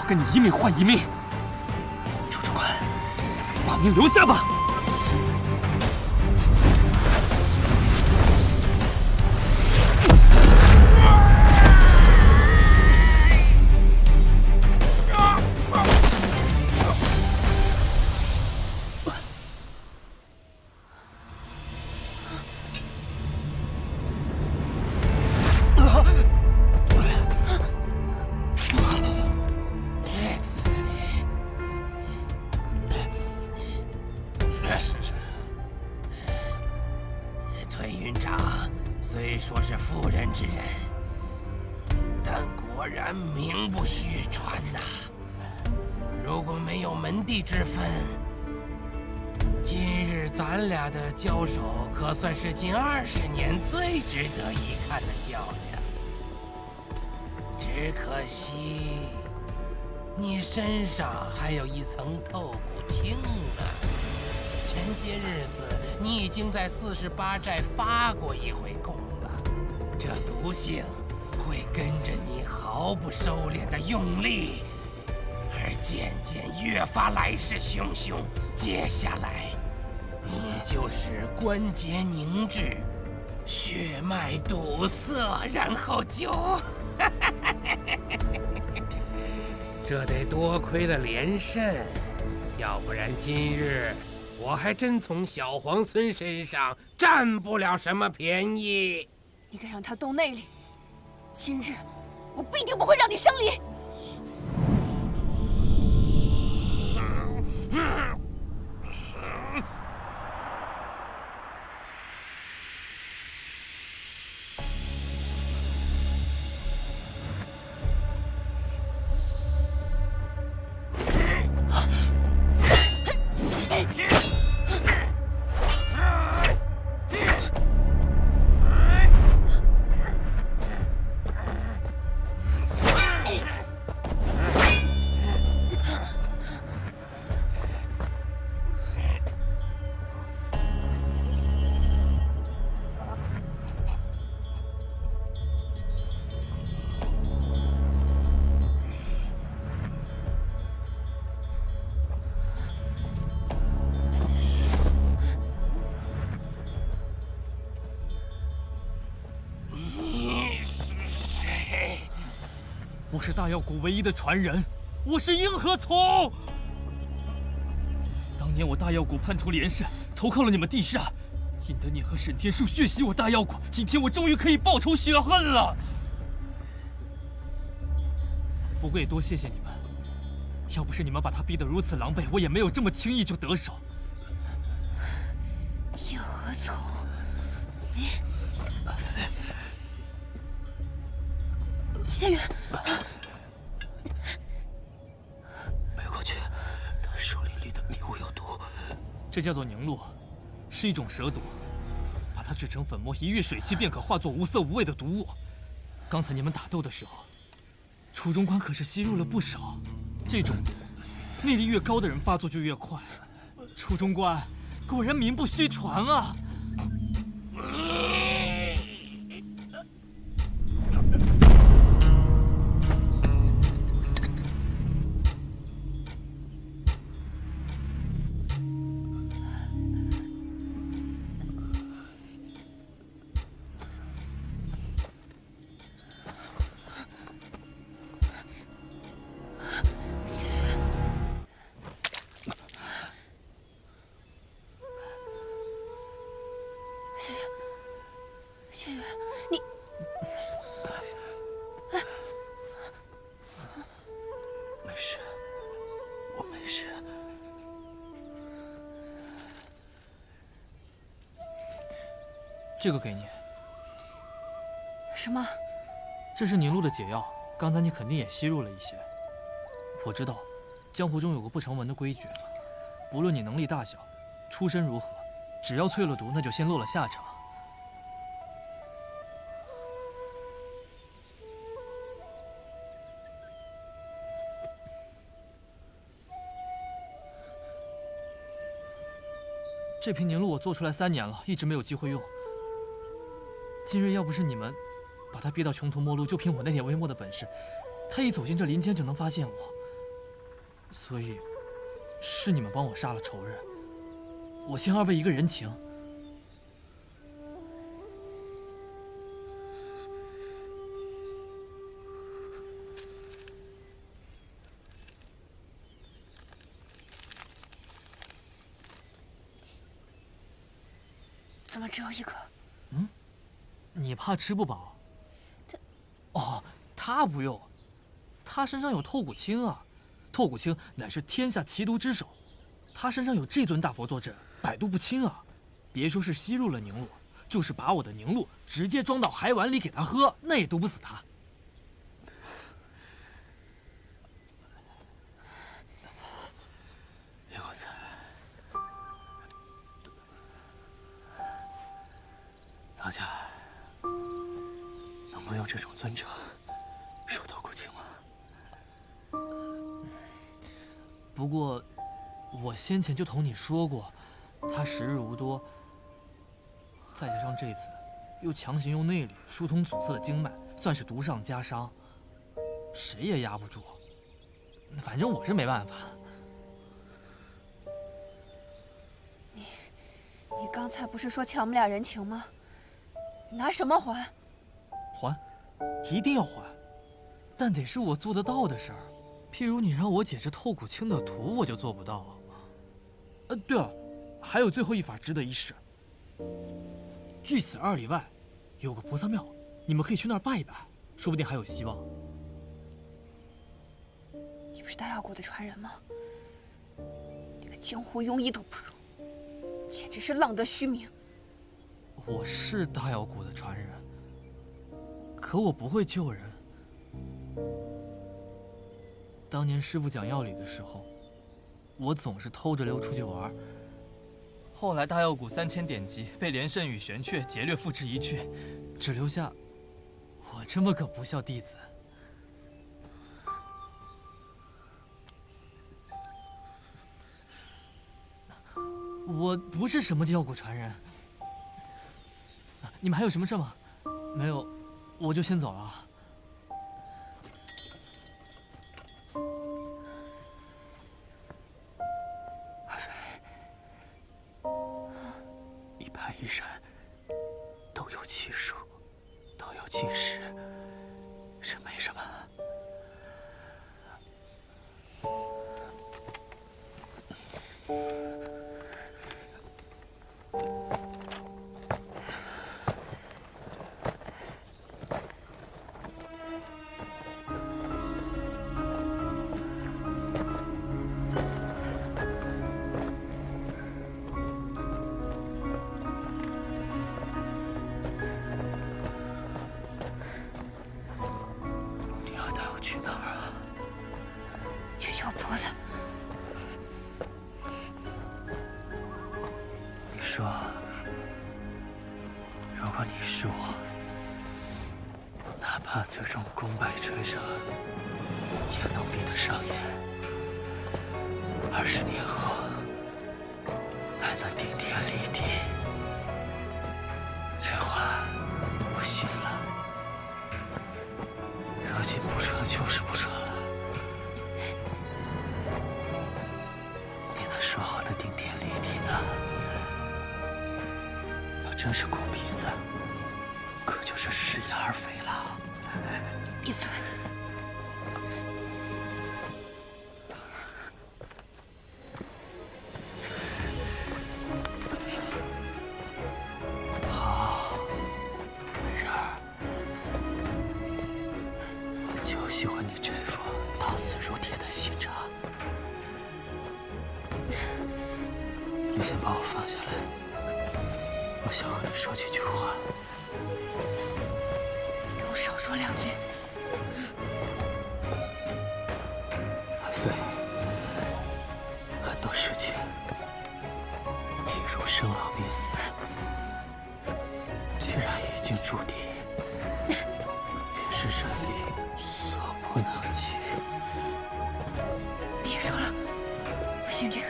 跟你一命换一命。楚主管，把命留下吧。退云长虽说是妇人之仁，但果然名不虚传呐。如果没有门第之分，今日咱俩的交手可算是近20年最值得一看的较量。只可惜，你身上还有一层透骨青啊。前些日子，你已经在48寨发过一回功了，这毒性会跟着你毫不收敛的用力，而渐渐越发来势汹汹。接下来，你就是关节凝滞，血脉堵塞，然后就……这得多亏了连胜，要不然今日我还真从小皇孙身上占不了什么便宜。你敢让他动内力，今日我必定不会让你生离。我是大药谷唯一的传人，我是硬河从。当年我大药谷叛徒连胜，投靠了你们地煞，引得你和沈天树血洗我大药谷。今天我终于可以报仇雪恨了。不过也多谢谢你们，要不是你们把他逼得如此狼狈，我也没有这么轻易就得手。硬河从，你阿飞，谢远。这叫做凝露，是一种蛇毒，把它制成粉末，一遇水汽便可化作无色无味的毒物。刚才你们打斗的时候，楚中官可是吸入了不少。这种毒，内力越高的人发作就越快。楚中官果然名不虚传啊！谢远，你，没事，我没事。这个给你。什么？这是凝露的解药，刚才你肯定也吸入了一些。我知道，江湖中有个不成文的规矩，不论你能力大小，出身如何，只要淬了毒，那就先落了下场。这瓶凝露我做出来3年了，一直没有机会用。今日要不是你们把他逼到穷途末路，就凭我那点微末的本事，他一走进这林间就能发现我。所以是你们帮我杀了仇人，我欠二位一个人情。怎么只有一个？你怕吃不饱？哦，他不用，他身上有透骨青啊！透骨青乃是天下奇毒之首，他身上有这尊大佛坐镇，百毒不侵啊！别说是吸入了凝露，就是把我的凝露直接装到海碗里给他喝，那也毒不死他。叶公子，老家能不能用这种尊称说透骨青吗？不过，我先前就同你说过，他时日无多，再加上这次又强行用内力疏通阻塞的经脉，算是毒上加伤，谁也压不住。反正我是没办法。你刚才不是说欠我们俩人情吗？你拿什么还？还，一定要还，但得是我做得到的事儿。譬如你让我解这透骨青的毒，我就做不到。对了，还有最后一法值得一试。距此2里外，有个菩萨庙，你们可以去那儿拜一拜，说不定还有希望。你不是大药国的传人吗？连个江湖庸医都不如，简直是浪得虚名。我是大药谷的传人，可我不会救人。当年师傅讲药理的时候，我总是偷着溜出去玩。后来大药谷3000典籍被连胜与玄雀劫掠复制一去，只留下我这么个不孝弟子。我不是什么药谷传人。你们还有什么事吗？没有，我就先走了。阿飞，一派一人都有其数，都有其时，是没什么。你要带我去哪儿啊？去求菩萨。你说，如果你是我，哪怕最终功败垂成，也能比得上你。20年后，还能顶天立地。这话我信了。如今不成就是不成了。你那说好的顶天立地呢？要真是哭鼻子，可就是食言而肥了。闭嘴！好，美人儿，我就喜欢你这副到死如铁的心肠。你先把我放下来，我想和你说几句话。你给我少说2句。阿飞，很多事情，譬如生老病死，既然已经注定，便是人力所不能及。别说了，不信这个。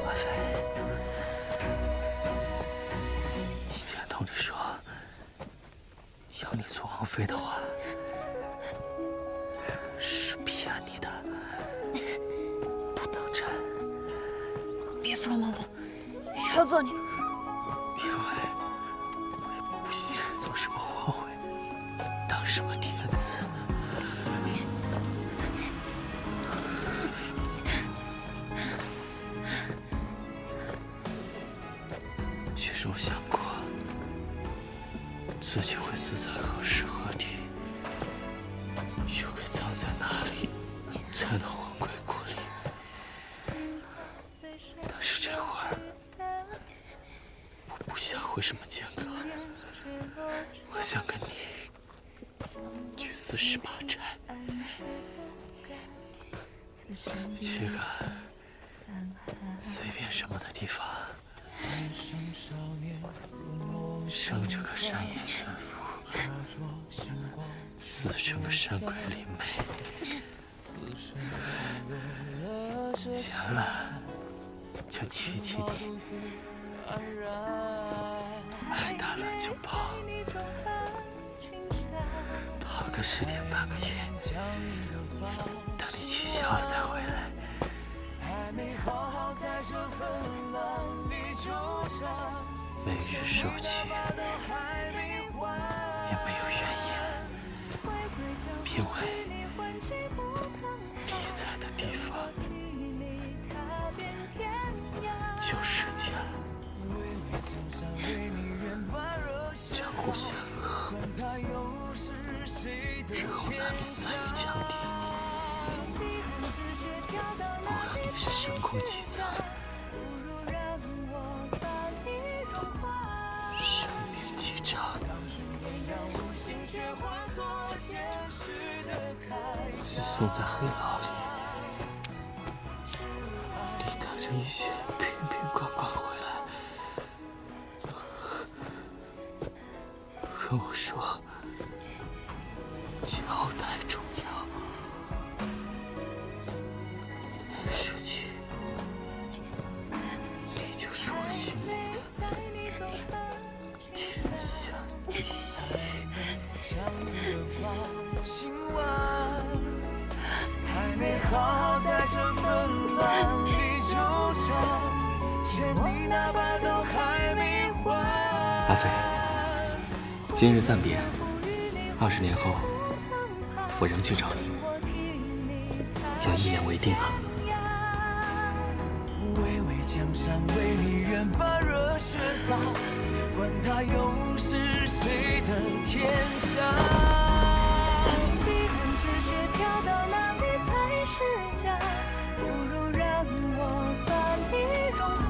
阿飞，以前同你说，妃的话是骗你的，不当真。别做梦了，谁要做你？因为我也不想做什么皇后，当什么天子。其实我想过，自己会死在何时何地，又该葬在哪里，才能魂归故里。但是这会儿，我不想回什么剑阁，我想跟你去48寨，去个随便什么的地方，生着个山野犬夫，死成个山鬼灵媒，闲了就骑骑你，爱打了就跑，跑个10天半个月，等你气消了再回来。每日受气，也没有怨言，因为你在的地方就是家。江湖险恶，日后难免遭遇强敌。不管你是神功几层，生命几丈，自送在黑牢里，你等着一些瓶瓶罐罐回来，跟我说交代重要。说起，你就是我心里的天下第一。太美好，在这纷乱里纠缠，欠你哪怕都还没还。阿飞，今日暂别，20年后，我仍去找你，要一言为定啊。巍巍江山为你愿把热血洒，管他又是谁的天下。气恨之血飘到哪里才是家？不如让我把你融化。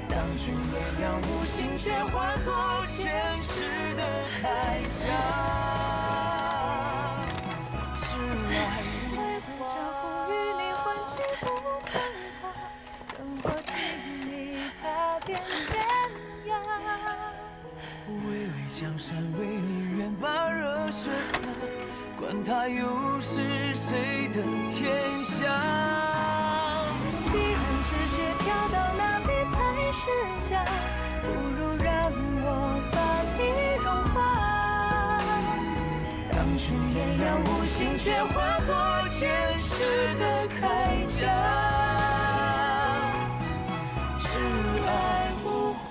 当君烈阳无心，却化作前世的铠甲。是爱无花，江湖与你换取不曾怕，等我替你踏遍天涯。巍巍江山为你愿把热血洒，管他又是谁的天下。气恨之血飘到哪里才是家？不如让我把你融化。当君烈阳无心，却化作前世的铠甲。挚爱无花。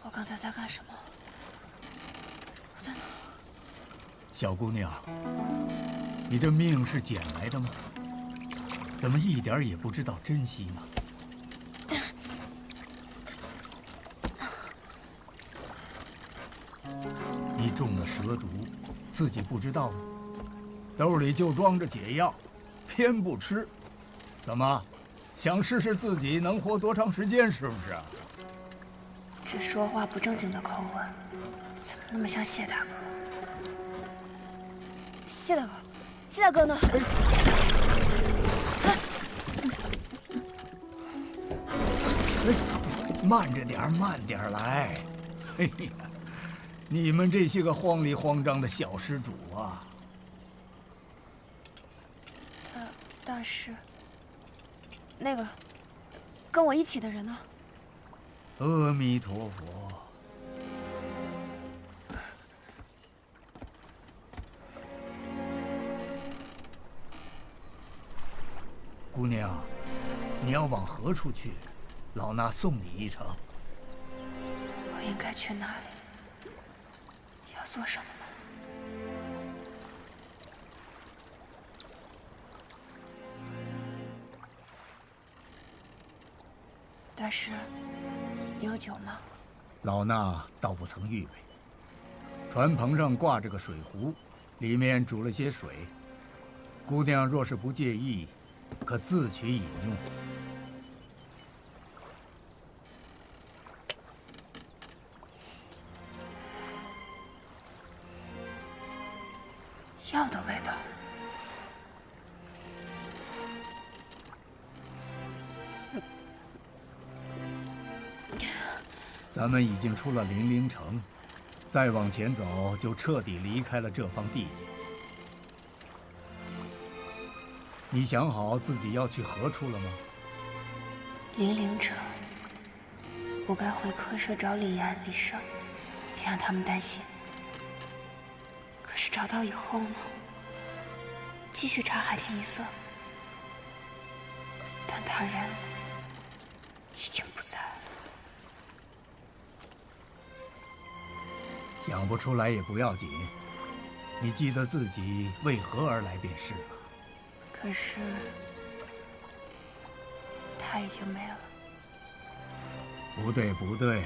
我刚才在干什么？我在哪儿？小姑娘，你的命是捡来的吗？怎么一点也不知道珍惜呢？你中了蛇毒，自己不知道吗？兜里就装着解药，偏不吃，怎么？想试试自己能活多长时间，是不是？这说话不正经的口吻，怎么那么像谢大哥？谢大哥，谢大哥呢？慢着点，慢点来。哎呀，你们这些个慌里慌张的小施主啊！大师，那个跟我一起的人呢？阿弥陀佛。姑娘，你要往何处去？老衲送你一程。我应该去哪里？要做什么呢？大师，你有酒吗？老衲倒不曾预备。船棚上挂着个水壶，里面煮了些水。姑娘若是不介意，可自取饮用。药的味道。咱们已经出了零陵城，再往前走就彻底离开了这方地界。你想好自己要去何处了吗？零陵城，我该回客舍找李岩、李胜，别让他们担心。可是找到以后呢？继续查海天一色，但他人已经不在了。想不出来也不要紧，你记得自己为何而来便是了。可是他已经没了。不对，不对。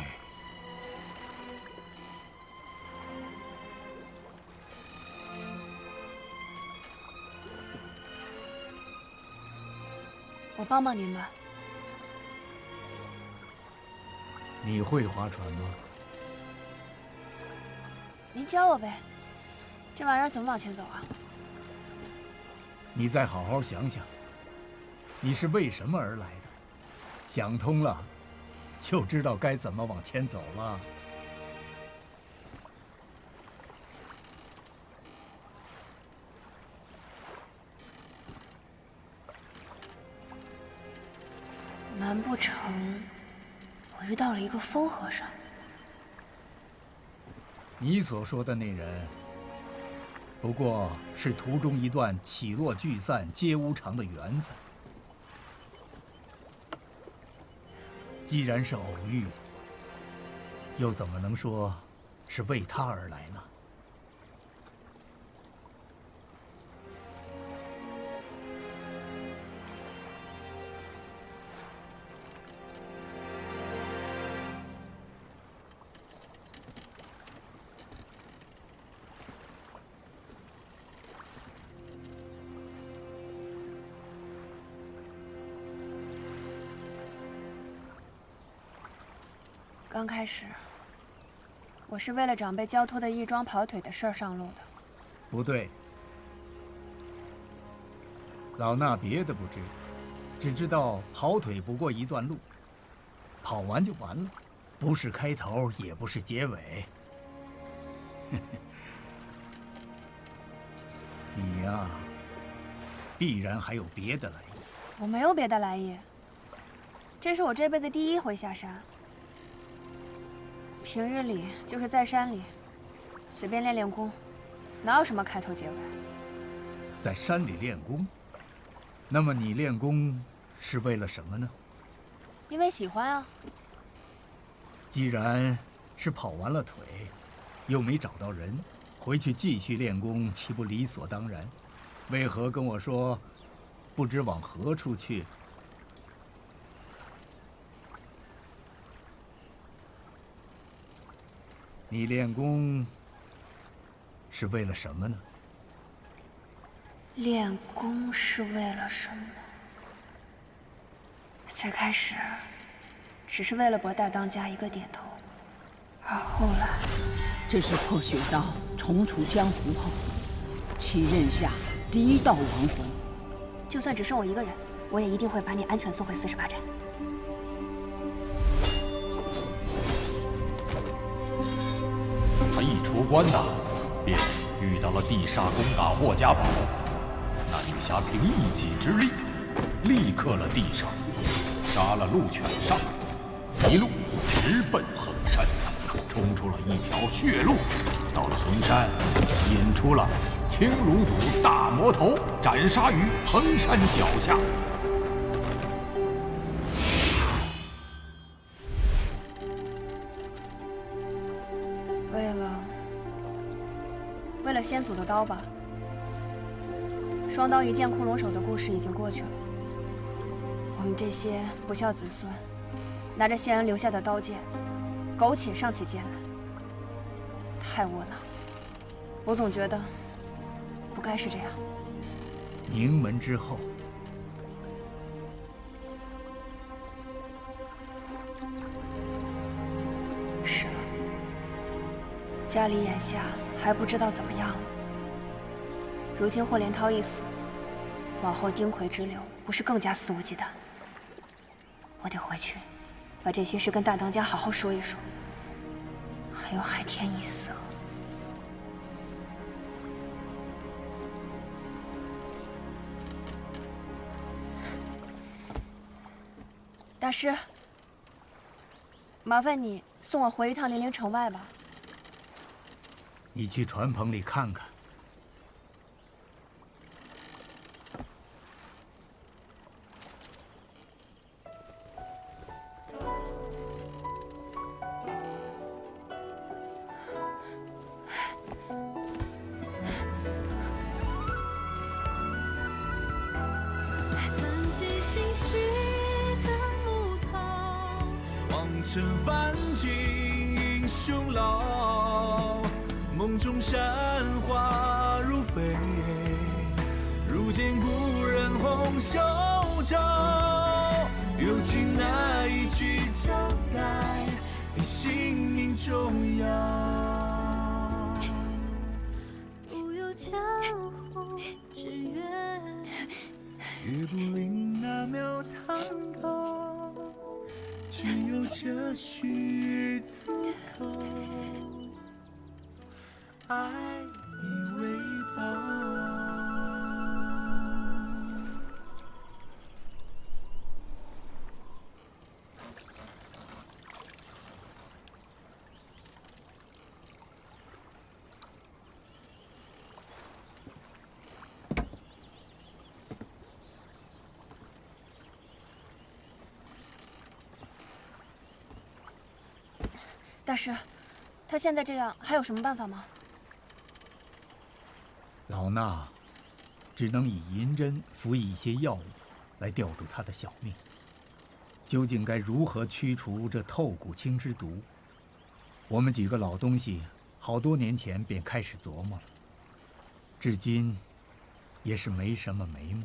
我帮帮您吧。你会划船吗？您教我呗。这玩意儿怎么往前走啊？你再好好想想，你是为什么而来的？想通了，就知道该怎么往前走了。难不成我遇到了一个疯和尚？你所说的那人，不过是途中一段起落聚散皆无常的缘分。既然是偶遇，又怎么能说是为他而来呢？刚开始，我是为了长辈交托的义庄跑腿的事儿上路的。不对，老衲别的不知，只知道跑腿不过一段路，跑完就完了，不是开头，也不是结尾。你呀，必然还有别的来意。我没有别的来意，这是我这辈子第一回下山。平日里就是在山里随便练练功，哪有什么开头结尾？在山里练功，那么你练功是为了什么呢？因为喜欢啊。既然是跑完了腿，又没找到人，回去继续练功，岂不理所当然？为何跟我说不知往何处去。你练功是为了什么呢？练功是为了什么？最开始，只是为了博大当家一个点头，而后来，这是破雪刀重出江湖后，其任下第一道亡魂。就算只剩我一个人，我也一定会把你安全送回48寨。他一出关呐，便遇到了地煞攻打霍家堡。那女侠凭一己之力，力克了地煞，杀了鹿犬煞，一路直奔衡山，冲出了一条血路。到了衡山，引出了青龙主大魔头，斩杀于衡山脚下。为了先祖的刀吧。双刀一剑控龙手的故事已经过去了，我们这些不孝子孙，拿着先人留下的刀剑，苟且尚且艰难，太窝囊。我总觉得不该是这样。宁门之后，是了，家里眼下还不知道怎么样了。如今霍连涛一死，往后丁魁之流不是更加肆无忌惮？我得回去，把这些事跟大当家好好说一说。还有海天一色。大师，麻烦你送我回一趟零陵城外吧。你去船棚里看看。尘凡景英雄老，梦中山花如飞，如见故人红袖照，有情那一句交代，比性命重要。不有江湖之约，月不临那庙堂高，只有这虚足够，爱你为报。大师，他现在这样，还有什么办法吗？老衲只能以银针服以一些药物，来吊住他的小命。究竟该如何驱除这透骨青之毒？我们几个老东西好多年前便开始琢磨了，至今也是没什么眉目。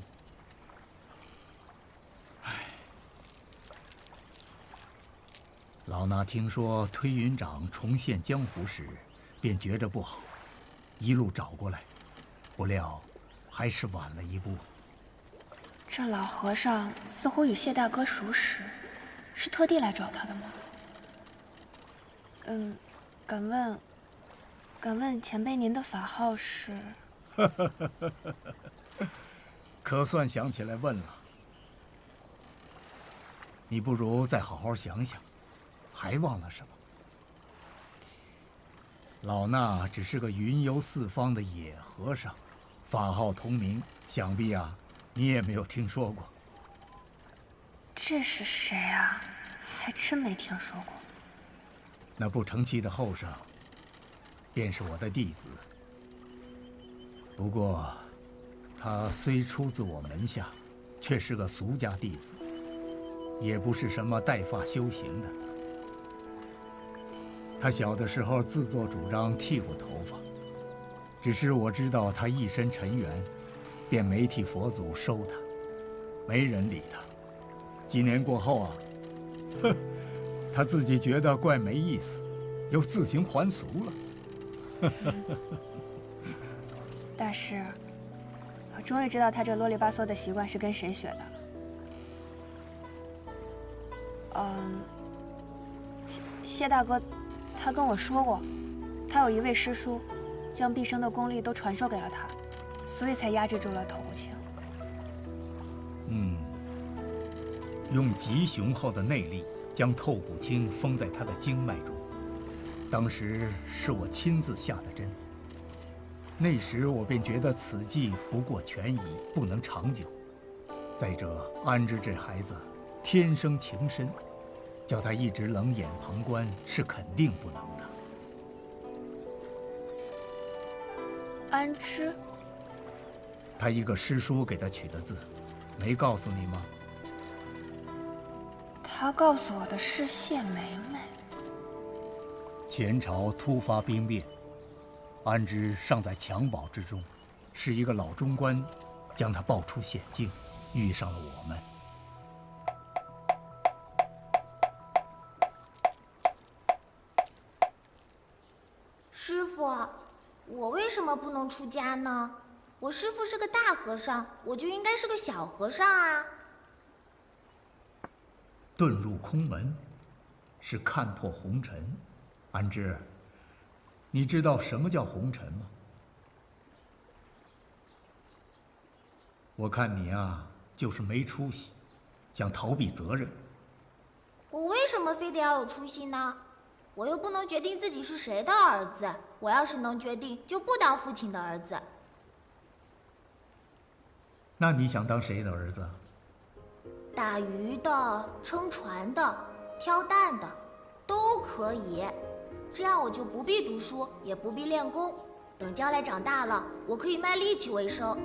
老衲听说推云长重现江湖时，便觉着不好，一路找过来，不料还是晚了一步。这老和尚似乎与谢大哥熟识，是特地来找他的吗？敢问前辈您的法号是？可算想起来问了。你不如再好好想想。还忘了什么？老衲只是个云游四方的野和尚，法号同名，想必你也没有听说过。这是谁啊？还真没听说过。那不成器的后生，便是我的弟子。不过，他虽出自我门下，却是个俗家弟子，也不是什么带发修行的。他小的时候自作主张剃过头发，只是我知道他一身尘缘，便没替佛祖收他，没人理他。几年过后啊，他自己觉得怪没意思，又自行还俗了。大师，我终于知道他这啰里吧嗦的习惯是跟谁学的了。谢大哥，他跟我说过，他有一位师叔，将毕生的功力都传授给了他，所以才压制住了透骨青。用极雄厚的内力将透骨青封在他的经脉中。当时是我亲自下的针，那时我便觉得此计不过权宜，不能长久。再者，安之这孩子天生情深，叫他一直冷眼旁观是肯定不能的。安之，他一个师叔给他取的字，没告诉你吗？他告诉我的是谢梅梅。前朝突发兵变，安之尚在襁褓之中，是一个老中官将他抱出险境，遇上了我们。师傅，我为什么不能出家呢？我师父是个大和尚，我就应该是个小和尚啊。遁入空门，是看破红尘。安之，你知道什么叫红尘吗？我看你啊，就是没出息，想逃避责任。我为什么非得要有出息呢？我又不能决定自己是谁的儿子。我要是能决定，就不当父亲的儿子。那你想当谁的儿子？打鱼的、撑船的、挑担的，都可以。这样我就不必读书，也不必练功。等将来长大了，我可以卖力气为生。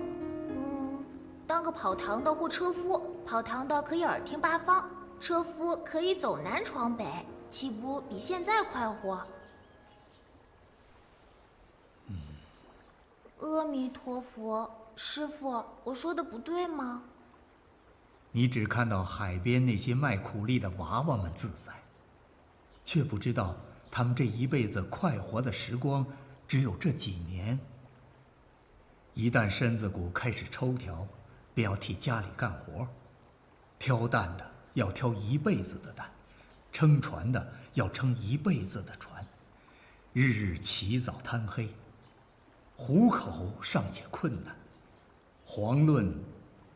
当个跑堂的或车夫，跑堂的可以耳听八方，车夫可以走南闯北，岂不比现在快活？阿弥陀佛，师父，我说的不对吗？你只看到海边那些卖苦力的娃娃们自在，却不知道他们这一辈子快活的时光只有这几年。一旦身子骨开始抽条，便要替家里干活，挑担的要挑一辈子的担，撑船的要撑一辈子的船，日日起早贪黑，糊口尚且困难，遑论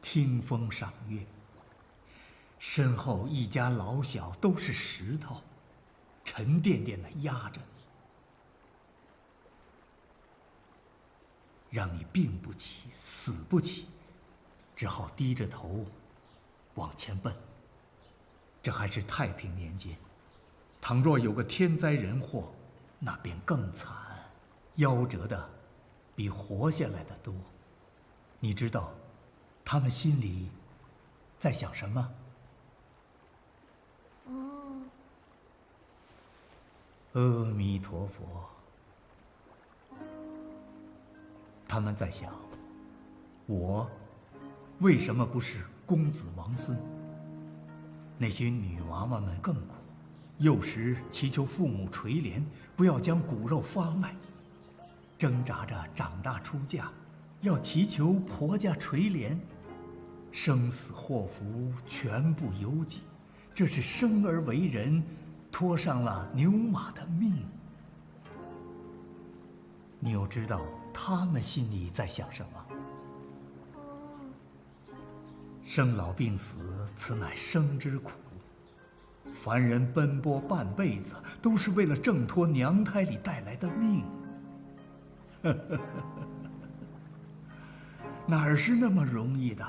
听风赏月。身后一家老小都是石头，沉甸甸的压着你，让你病不起，死不起，只好低着头往前奔。这还是太平年间，倘若有个天灾人祸，那便更惨，夭折的比活下来的多。你知道他们心里在想什么？阿弥陀佛。他们在想，我为什么不是公子王孙？那些女娃娃们更苦，幼时祈求父母垂怜，不要将骨肉发卖；挣扎着长大出嫁，要祈求婆家垂怜。生死祸福全部由己，这是生而为人，拖上了牛马的命。你又知道他们心里在想什么？生老病死，此乃生之苦。凡人奔波半辈子，都是为了挣脱娘胎里带来的命。哪是那么容易的？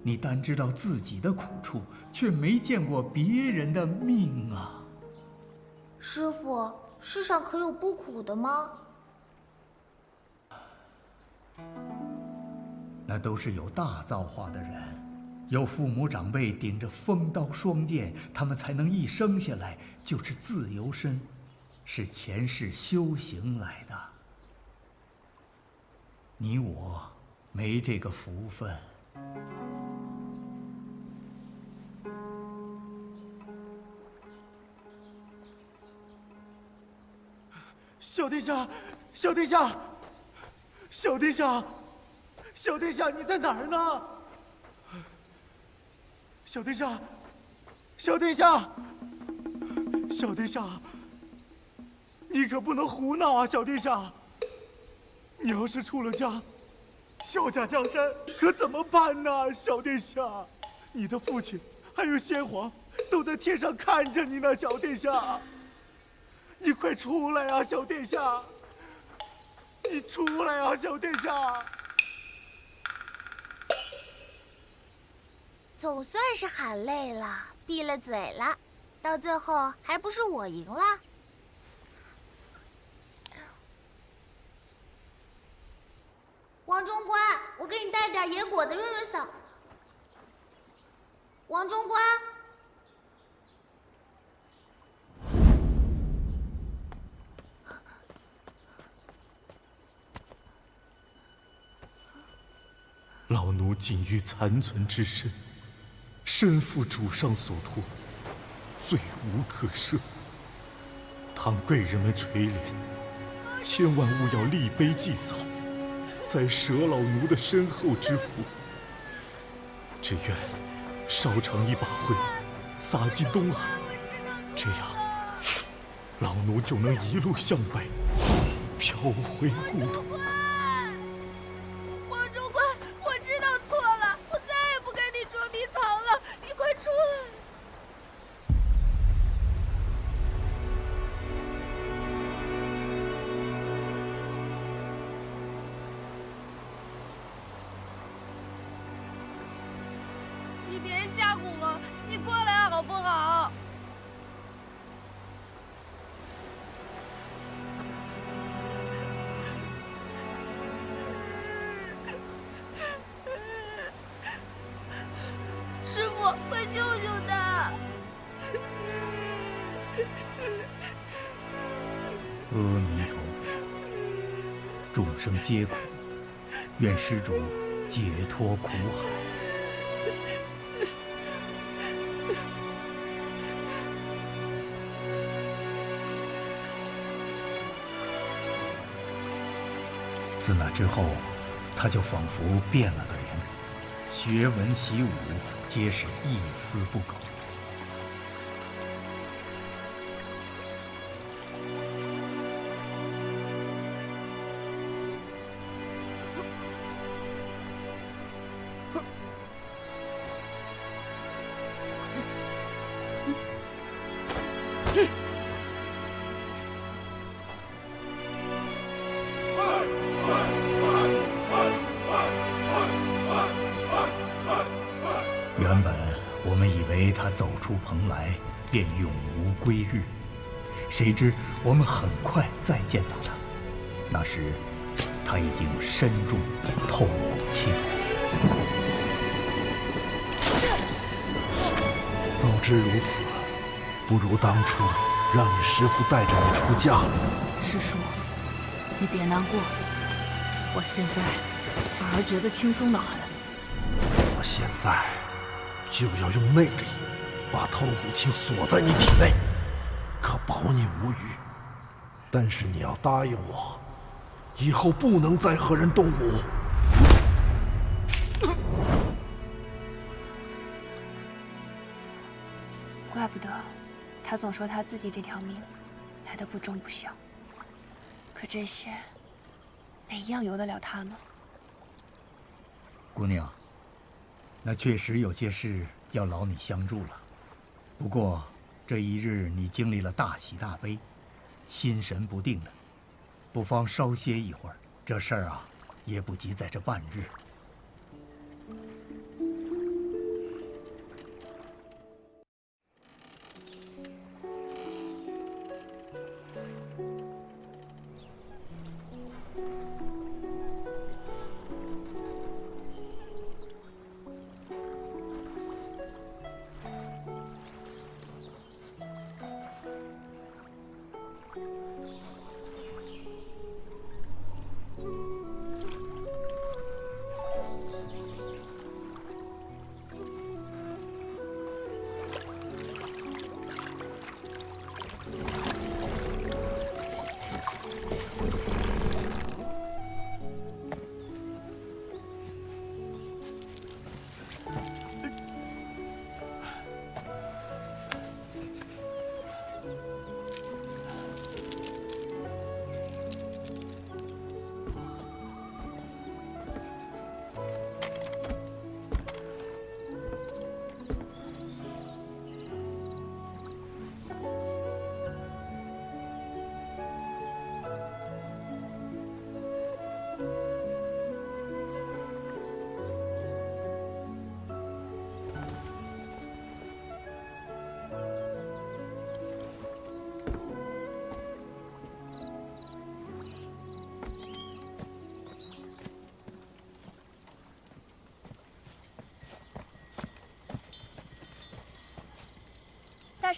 你单知道自己的苦处，却没见过别人的命啊！师父，世上可有不苦的吗？那都是有大造化的人，有父母长辈顶着锋刀双剑，他们才能一生下来就是自由身，是前世修行来的。你我没这个福分。小殿下，小殿下，小殿下，小殿下，你在哪儿呢？小殿下，小殿下，小殿下，你可不能胡闹啊！小殿下，你要是出了家，萧家江山可怎么办呢？小殿下，你的父亲还有先皇都在天上看着你呢，小殿下。你快出来啊，小殿下！你出来啊，小殿下！总算是喊累了，闭了嘴了，到最后还不是我赢了？王中官，我给你带点野果子润润嗓。王中官。老奴仅余残存之身，身负主上所托，罪无可赦。倘贵人们垂怜，千万勿要立碑祭扫，再舍老奴的身后之福。只愿烧成一把灰，撒进东海，这样老奴就能一路向北，飘回故土。你别吓唬我，你过来好不好？师傅，快救救他！阿弥陀佛，众生皆苦，愿施主解脱苦海。自那之后，他就仿佛变了个人，学文习武皆是一丝不苟。原本我们以为他走出蓬莱便永无归日，谁知我们很快再见到他，那时他已经身中透骨青。早知如此，不如当初让你师父带着你出家。师叔，你别难过，我现在反而觉得轻松得很。我现在就要用内力把透骨青锁在你体内，可保你无虞。但是你要答应我，以后不能再和人动武。怪不得他总说他自己这条命来得不重不小，可这些哪一样由得了他呢？姑娘，那确实有些事要劳你相助了。不过这一日你经历了大喜大悲，心神不定的，不妨稍歇一会儿。这事儿啊，也不急在这半日。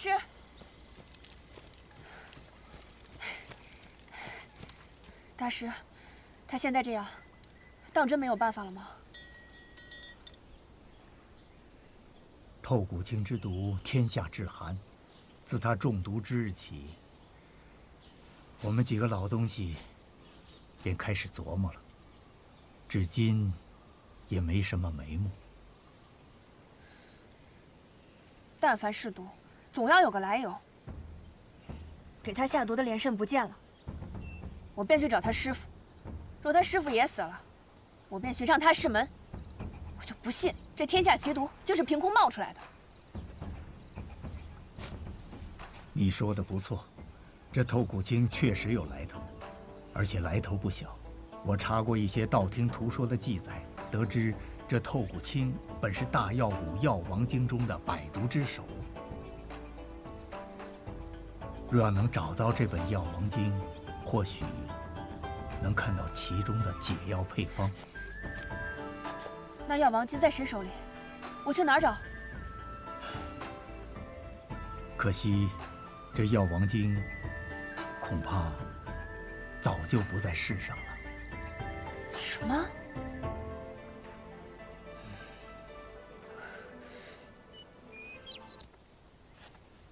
师，大师，他现在这样，当真没有办法了吗？透骨青之毒，天下至寒。自他中毒之日起，我们几个老东西便开始琢磨了，至今也没什么眉目。但凡是毒，总要有个来由。给他下毒的连胜不见了，我便去找他师傅。若他师傅也死了，我便寻上他师门。我就不信这天下奇毒就是凭空冒出来的。你说的不错，这透骨青确实有来头，而且来头不小。我查过一些道听途说的记载，得知这透骨青本是大药谷药王经中的百毒之首。若要能找到这本药王经，或许能看到其中的解药配方。那药王经在谁手里？我去哪儿找？可惜，这药王经恐怕早就不在世上了。什么？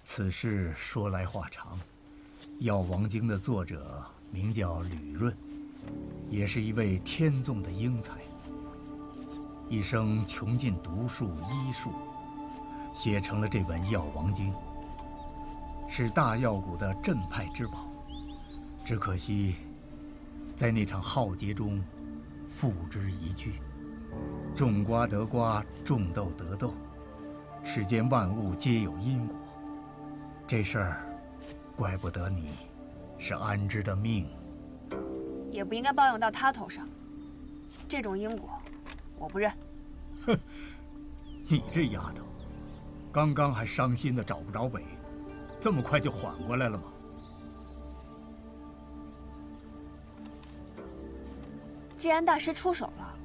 此事说来话长。药王经的作者名叫吕润，也是一位天纵的英才，一生穷尽读术医术，写成了这本《药王经》，是大药谷的镇派之宝。只可惜，在那场浩劫中，付之一炬。种瓜得瓜，种豆得豆，世间万物皆有因果。这事儿，怪不得你是安之的命，也不应该抱用到他头上。这种因果，我不认。哼，你这丫头，刚刚还伤心的找不着北，这么快就缓过来了吗？既然大师出手了，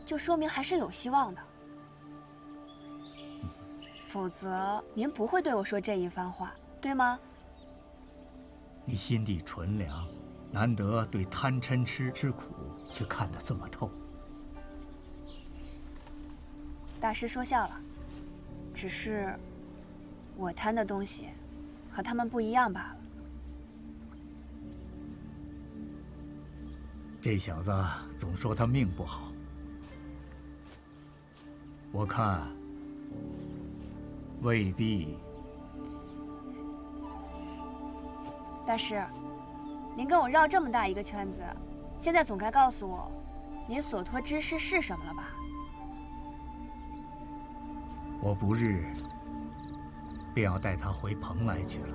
就说明还是有希望的。否则您不会对我说这一番话，对吗？你心地纯良，难得对贪嗔痴之苦却看得这么透。大师说笑了，只是我贪的东西和他们不一样罢了。这小子总说他命不好，我看未必。大师，您跟我绕这么大一个圈子，现在总该告诉我，您所托之事是什么了吧？我不日便要带他回蓬莱去了。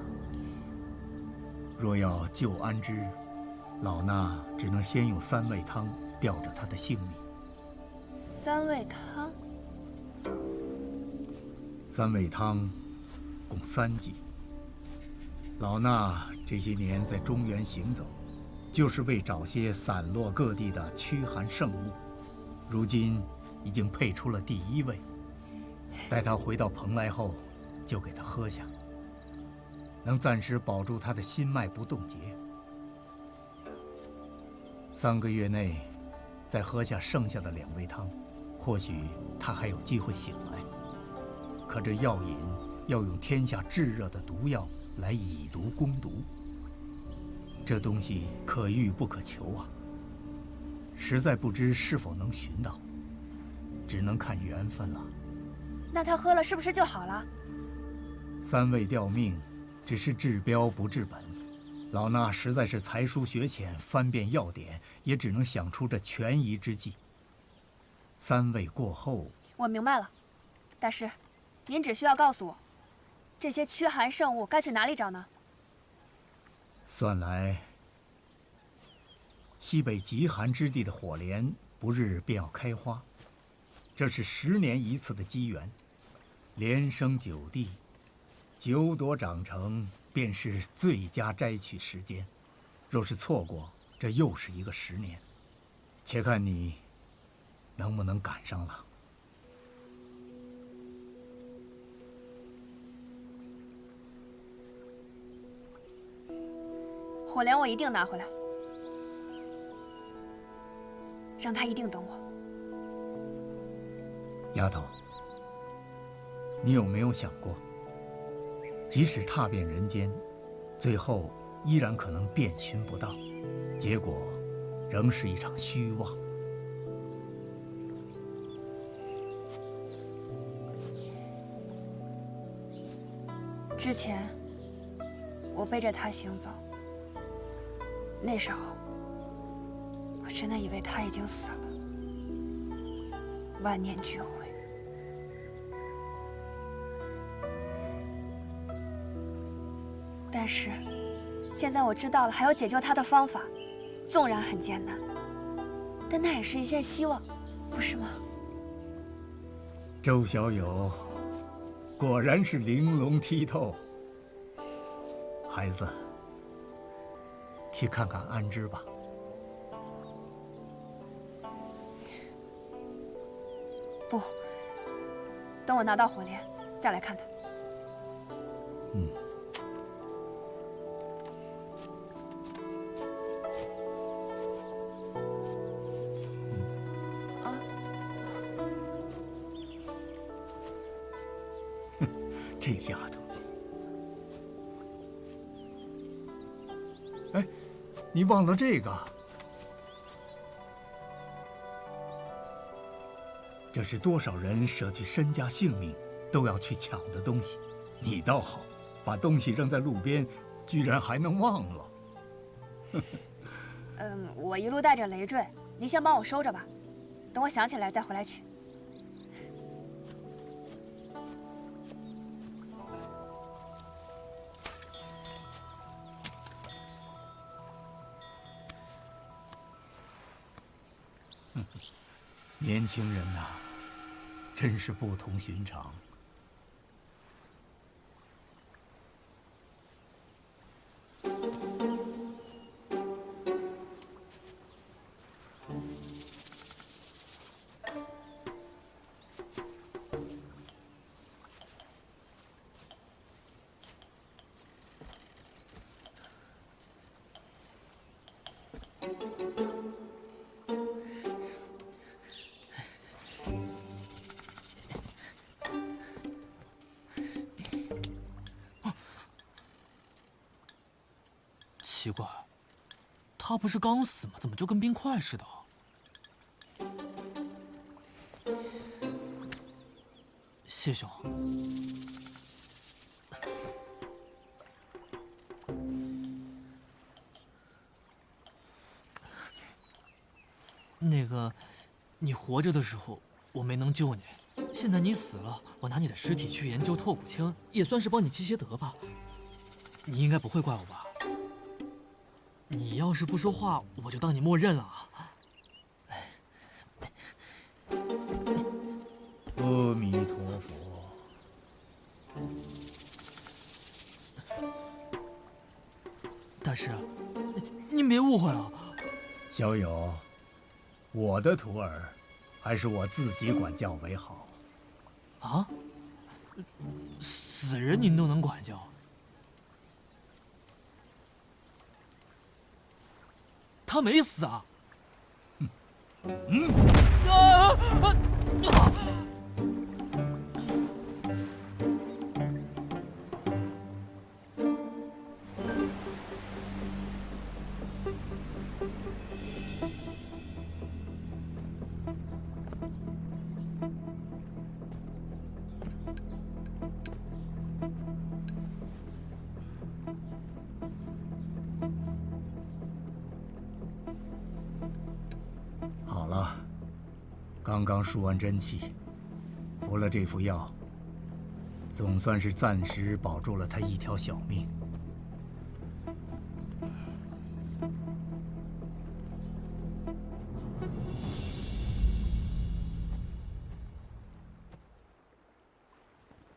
若要救安之，老衲只能先用三味汤吊着他的性命。三味汤？三味汤共3剂。老衲这些年在中原行走，就是为找些散落各地的驱寒圣物。如今已经配出了第1味，待他回到蓬莱后，就给他喝下，能暂时保住他的心脉不冻结。3个月内，再喝下剩下的2味汤，或许他还有机会醒来。可这药引要用天下炙热的毒药来以毒攻毒，这东西可遇不可求啊！实在不知是否能寻到，只能看缘分了。那他喝了是不是就好了？3味吊命，只是治标不治本。老衲实在是才疏学浅，翻遍药典，也只能想出这权宜之计。3味过后，我明白了，大师，您只需要告诉我，这些驱寒圣物该去哪里找呢？算来，西北极寒之地的火莲不日便要开花，这是10年一次的机缘，连生9地，9朵长成，便是最佳摘取时间。若是错过，这又是一个10年。且看你能不能赶上了。火莲我一定拿回来，让他一定等我。丫头，你有没有想过，即使踏遍人间，最后依然可能遍寻不到，结果仍是一场虚妄。之前我背着他行走，那时候我真的以为他已经死了，万念俱灰。但是现在我知道了还有解救他的方法，纵然很艰难，但那也是一线希望，不是吗？周小友果然是玲珑剔透。孩子，去看看安之吧。不，等我拿到火莲再来看他。嗯。这丫头，哎，你忘了这个？这是多少人舍去身家性命都要去抢的东西，你倒好，把东西扔在路边，居然还能忘了。我一路带着累赘，您先帮我收着吧，等我想起来再回来取。年轻人呐，真是不同寻常。奇怪，他不是刚死吗？怎么就跟冰块似的？谢兄，那个，你活着的时候我没能救你，现在你死了，我拿你的尸体去研究透骨青，也算是帮你积些德吧。你应该不会怪我吧？你要是不说话，我就当你默认了啊。阿弥陀佛。大师，您别误会啊。小友，我的徒儿，还是我自己管教为好。啊？死人您都能管教？他没死啊！好了，刚刚输完真气，服了这副药，总算是暂时保住了他一条小命。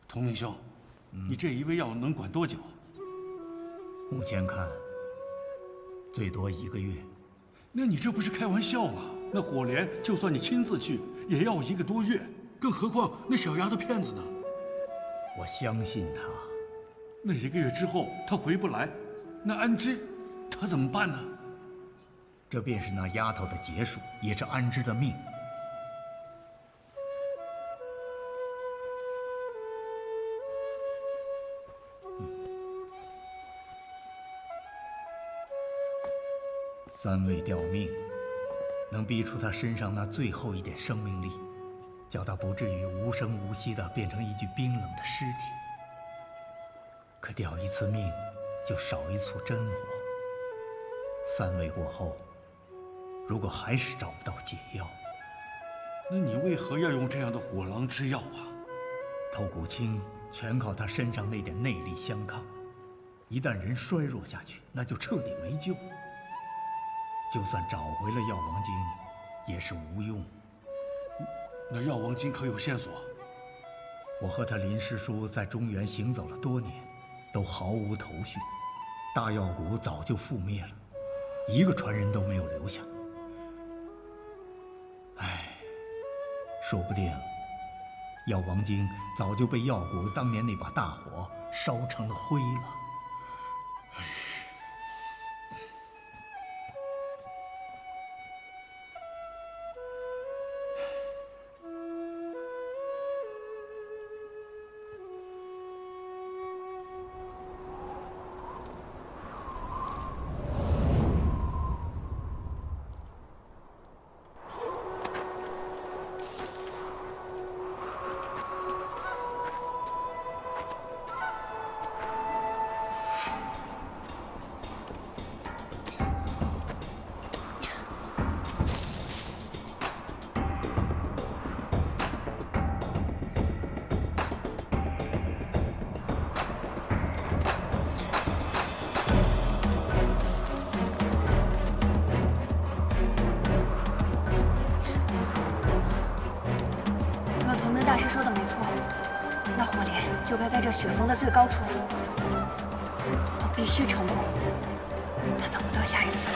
童明兄，你这一味药能管多久？目前看，最多1个月。那你这不是开玩笑吗？那火莲就算你亲自去，也要1个多月，更何况那小丫头片子呢？我相信他。那1个月之后他回不来，那安之，他怎么办呢？这便是那丫头的结束，也是安之的命。三位吊命，能逼出他身上那最后一点生命力，叫他不至于无声无息地变成一具冰冷的尸体。可吊一次命，就少一簇真火。三位过后，如果还是找不到解药，那你为何要用这样的火狼之药啊？透骨青全靠他身上那点内力相抗，一旦人衰弱下去，那就彻底没救。就算找回了药王经，也是无用。那药王经可有线索？我和他林师叔在中原行走了多年，都毫无头绪。大药谷早就覆灭了，一个传人都没有留下。唉，说不定药王经早就被药谷当年那把大火烧成了灰了。大师说的没错，那火莲就该在这雪峰的最高处。我必须成功，他等不到下一次。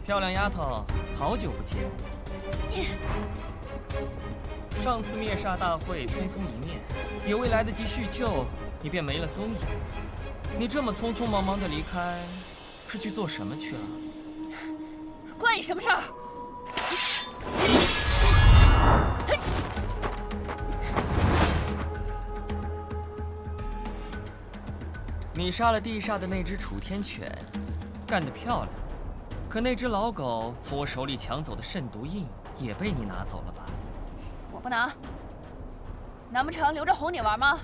漂亮丫头，好久不见。上次灭煞大会匆匆一面，也未来得及叙旧，你便没了踪影。你这么匆匆忙忙的离开，是去做什么去了？关你什么事儿？你杀了地煞的那只楚天犬，干得漂亮。可那只老狗从我手里抢走的肾毒印也被你拿走了吧？我不拿，难不成留着哄你玩吗？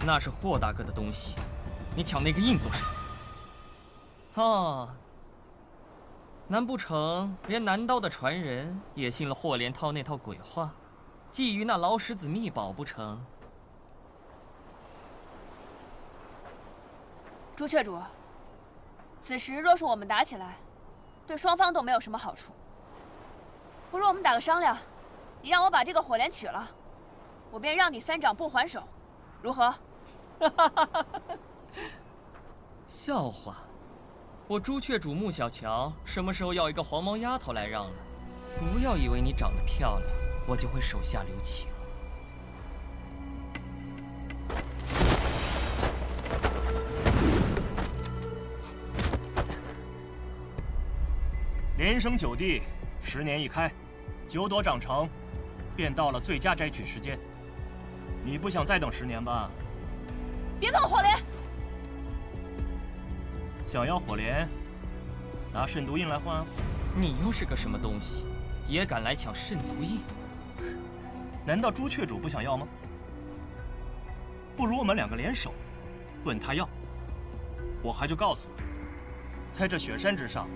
那是霍大哥的东西，你抢那个印做什么？哦，难不成连南刀的传人也信了霍连涛那套鬼话，觊觎那老石子秘宝不成？朱雀主，此时若是我们打起来，对双方都没有什么好处。不如我们打个商量，你让我把这个火莲取了，我便让你3掌不还手，如何？笑话！我朱雀主穆小乔什么时候要一个黄毛丫头来让了？不要以为你长得漂亮，我就会手下留情。连升9地，10年一开，9朵长成，便到了最佳摘取时间。你不想再等10年吧？别碰火莲！想要火莲，拿肾毒印来换啊！你又是个什么东西，也敢来抢肾毒印？难道朱雀主不想要吗？不如我们2个联手，问他要。我还就告诉你，在这雪山之上，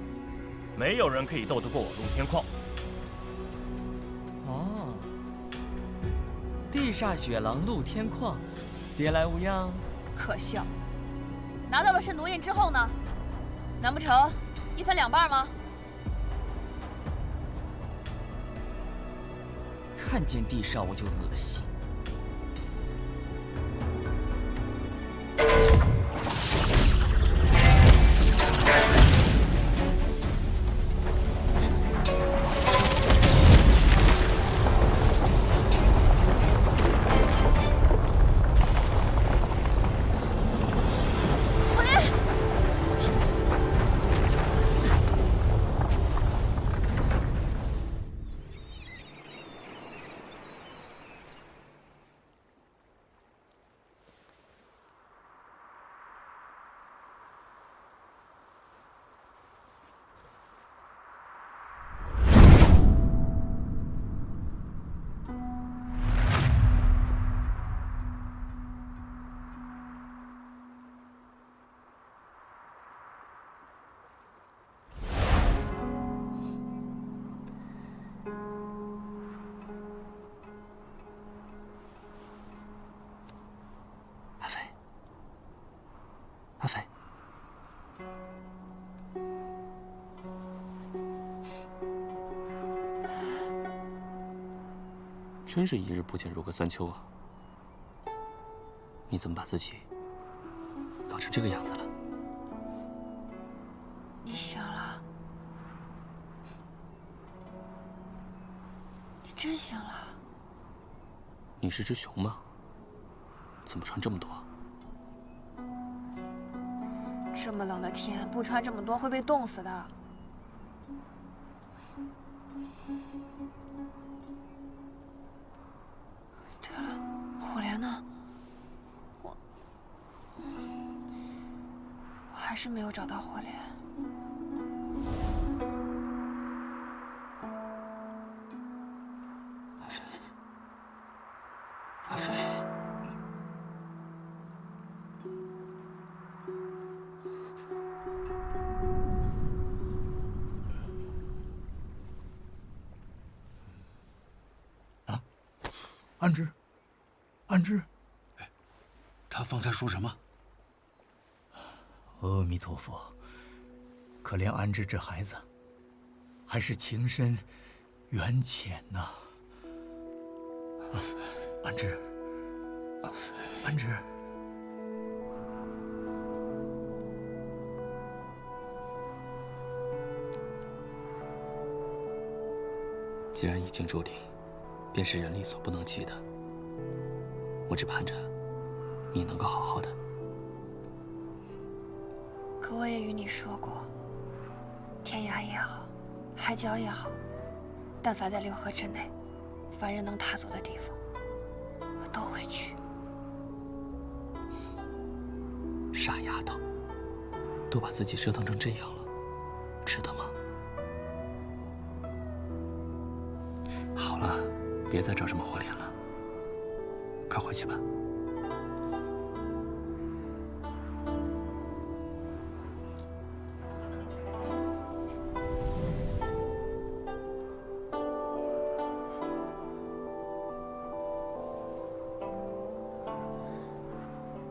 没有人可以斗得过我陆天旷。哦，地煞雪狼陆天旷，别来无恙。可笑！拿到了圣奴印之后呢？难不成一分两半吗？看见地上我就恶心。阿飞，真是一日不见如隔三秋啊！你怎么把自己搞成这个样子了？你醒了，你真醒了。你是只熊吗？怎么穿这么多？这么冷的天，不穿这么多会被冻死的。对了，火莲呢？我还是没有找到火莲。阿飞。安之，安之，他方才说什么？阿弥陀佛，可怜安之这孩子，还是情深缘浅呐。安之，安之，既然已经注定，便是人力所不能及的。我只盼着你能够好好的。可我也与你说过，天涯也好，海角也好，但凡在6合之内，凡人能踏足的地方，我都会去。傻丫头，都把自己折腾成这样了，值得吗？好了，别再找什么火莲了，快回去吧。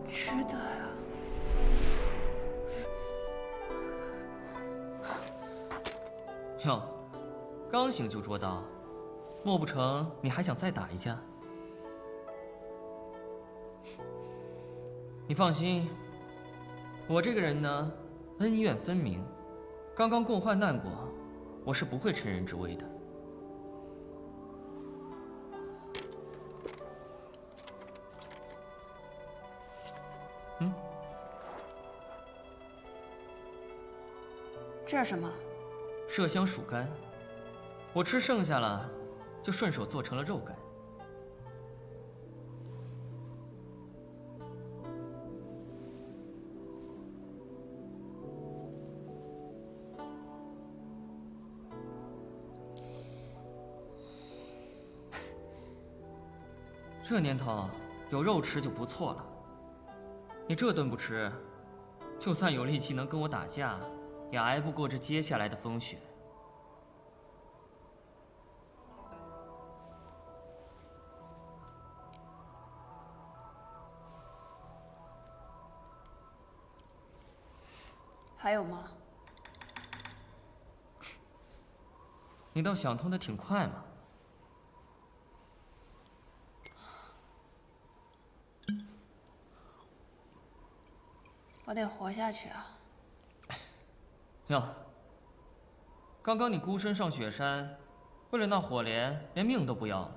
值得呀。哟，刚醒就捉刀，莫不成你还想再打一架？你放心，我这个人呢，恩怨分明，刚刚共患难过，我是不会趁人之危的。这是什么？麝香薯干，我吃剩下了，就顺手做成了肉干。这年头有肉吃就不错了。你这顿不吃，就算有力气能跟我打架，也挨不过这接下来的风雪。还有吗？你倒想通的挺快嘛。我得活下去啊！哟，刚刚你孤身上雪山，为了那火莲连命都不要了，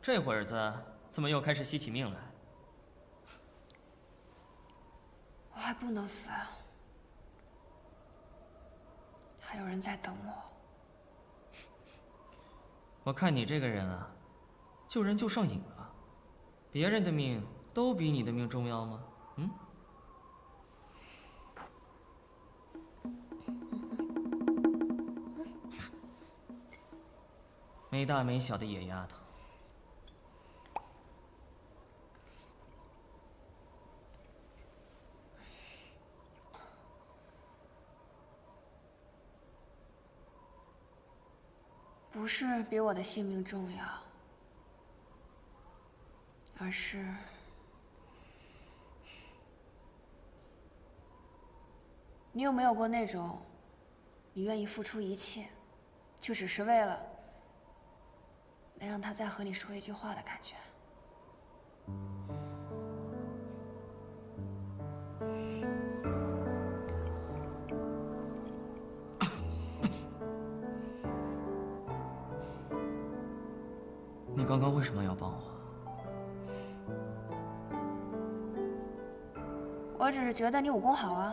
这会儿子怎么又开始惜起命来？我还不能死啊！还有人在等我。我看你这个人啊，救人就上瘾了。别人的命都比你的命重要吗？嗯？没大没小的野丫头。不是比我的性命重要，而是你有没有过那种，你愿意付出一切，就只是为了能让他再和你说一句话的感觉？你刚刚为什么要帮我？我只是觉得你武功好啊，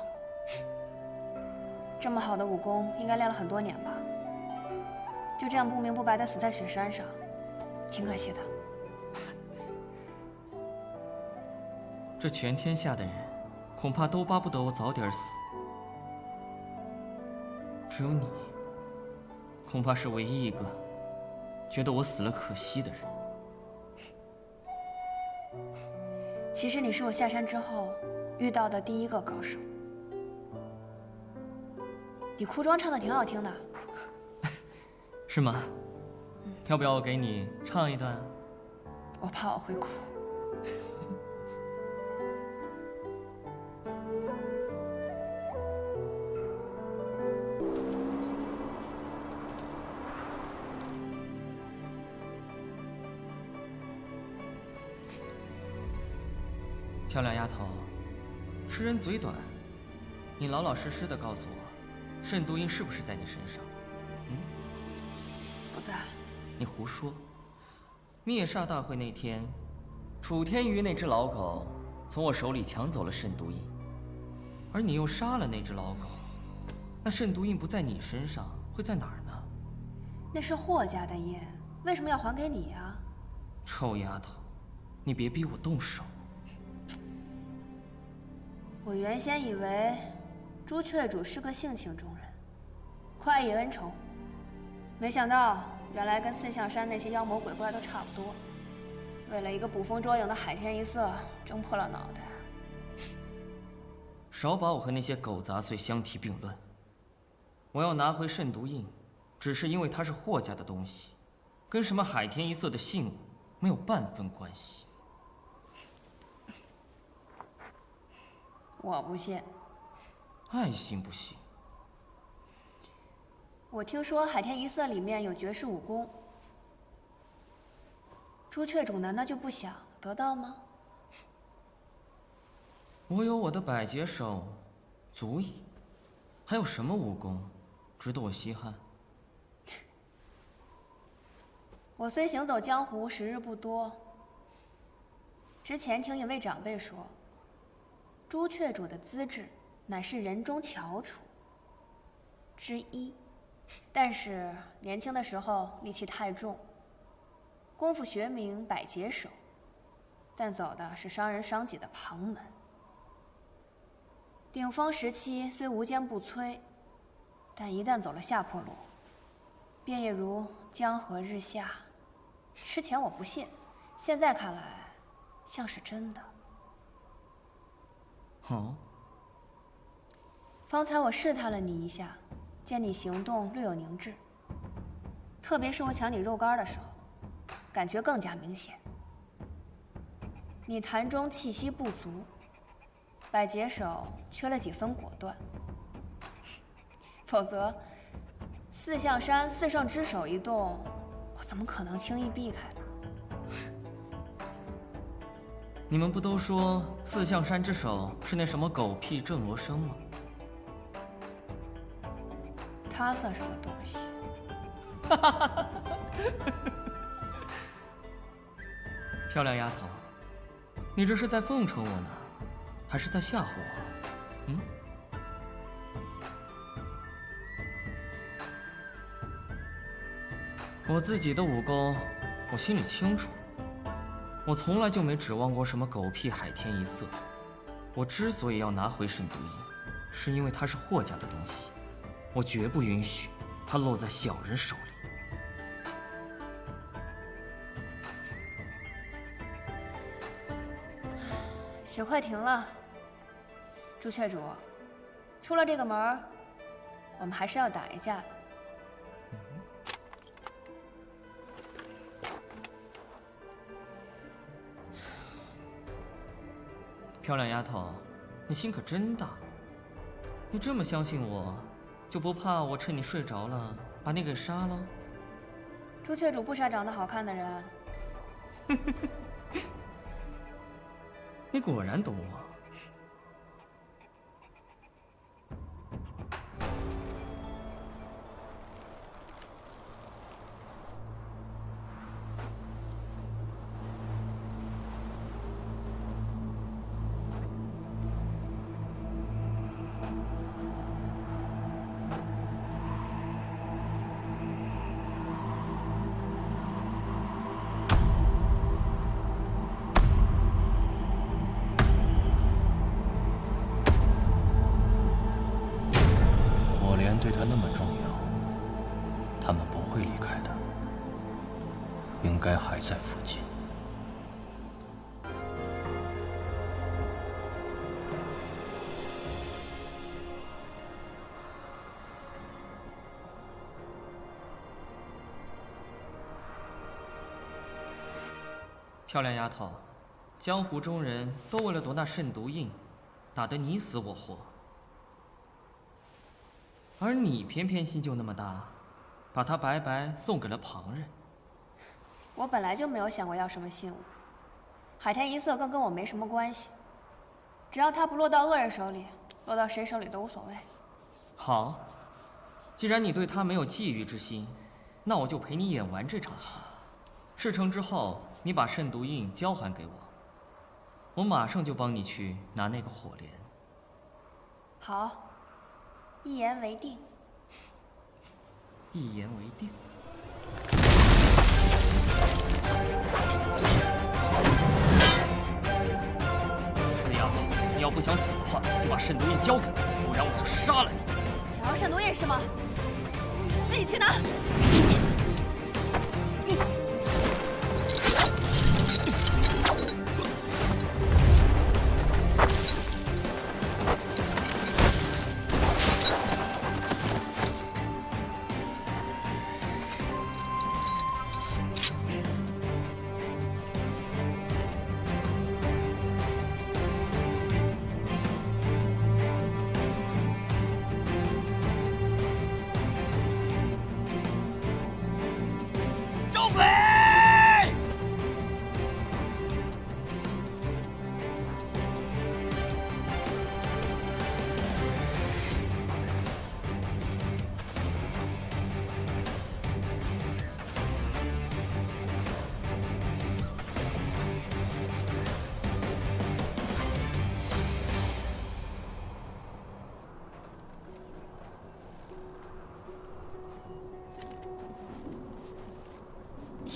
这么好的武功应该练了很多年吧？就这样不明不白的死在雪山上，挺可惜的。这全天下的人，恐怕都巴不得我早点死，只有你，恐怕是唯一一个觉得我死了可惜的人。其实你是我下山之后遇到的第一个高手。你哭庄唱的挺好听的。是吗？要不要我给你唱一段？我怕我会哭。漂亮丫头，吃人嘴短，你老老实实的告诉我，慎独音是不是在你身上？不在。你胡说！灭煞大会那天，楚天娱那只老狗从我手里抢走了慎独印，而你又杀了那只老狗，那慎独印不在你身上，会在哪儿呢？那是霍家的印，为什么要还给你呀？臭丫头，你别逼我动手。我原先以为朱雀主是个性情中人，快意恩仇，没想到原来跟四象山那些妖魔鬼怪都差不多，为了一个捕风捉影的海天一色争破了脑袋。少把我和那些狗杂碎相提并论。我要拿回慎独印，只是因为它是霍家的东西，跟什么海天一色的信物没有半分关系。我不信。爱信不信。我听说海天一色里面有绝世武功，朱雀主难道就不想得到吗？我有我的百劫手，足矣。还有什么武功值得我稀罕？我虽行走江湖时日不多，之前听一位长辈说，朱雀主的资质乃是人中翘楚之一，但是年轻的时候戾气太重，功夫学名百劫手，但走的是伤人伤己的旁门。顶峰时期虽无坚不摧，但一旦走了下坡路，便也如江河日下。之前我不信，现在看来像是真的。哦。方才我试探了你一下，见你行动略有凝滞，特别是我抢你肉干的时候，感觉更加明显。你坛中气息不足，百劫手缺了几分果断，否则四象山四圣之手一动，我怎么可能轻易避开呢？你们不都说四象山之手是那什么狗屁郑罗生吗？他算什么东西？漂亮丫头，你这是在奉承我呢，还是在吓唬我？嗯？我自己的武功，我心里清楚。我从来就没指望过什么狗屁海天一色。我之所以要拿回圣毒印，是因为它是霍家的东西，我绝不允许它落在小人手里。雪快停了，朱雀主，出了这个门，我们还是要打一架的。漂亮丫头，你心可真大。你这么相信我，就不怕我趁你睡着了把你给杀了？朱雀主不杀长得好看的人。你果然懂我。对他那么重要，他们不会离开的，应该还在附近。漂亮丫头，江湖中人都为了夺那圣毒印，打得你死我活。而你偏偏心就那么大，把它白白送给了旁人。我本来就没有想过要什么信物，海天一色更跟我没什么关系。只要它不落到恶人手里，落到谁手里都无所谓。好，既然你对他没有觊觎之心，那我就陪你演完这场戏。事成之后，你把圣毒印交还给我，我马上就帮你去拿那个火莲。好。一言为定。一言为定。死丫头，你要不想死的话，就把圣毒印交给我，不然我就杀了你。想要圣毒印是吗？自己去拿。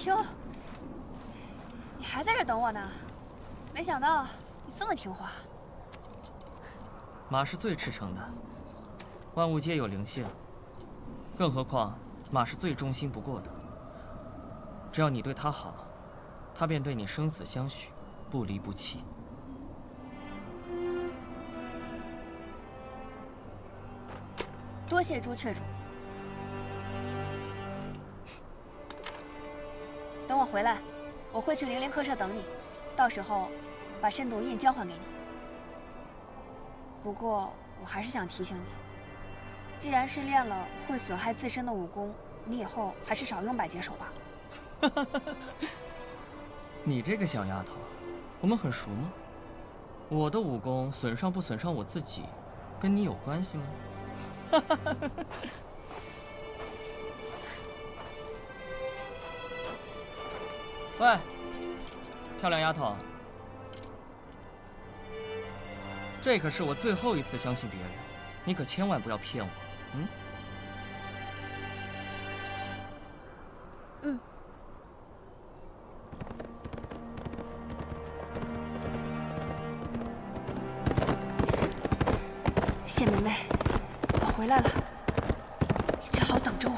哟，你还在这等我呢？没想到你这么听话。马是最赤诚的，万物皆有灵性，更何况马是最忠心不过的。只要你对他好，他便对你生死相许，不离不弃。多谢朱雀主。等我回来，我会去灵灵客舍等你，到时候把圣毒印交还给你。不过我还是想提醒你，既然是练了会损害自身的武功，你以后还是少用百劫手吧。你这个小丫头，我们很熟吗？我的武功损伤不损伤我自己，跟你有关系吗？喂，漂亮丫头，这可是我最后一次相信别人，你可千万不要骗我，嗯？嗯。谢妹妹，我回来了，你最好等着我。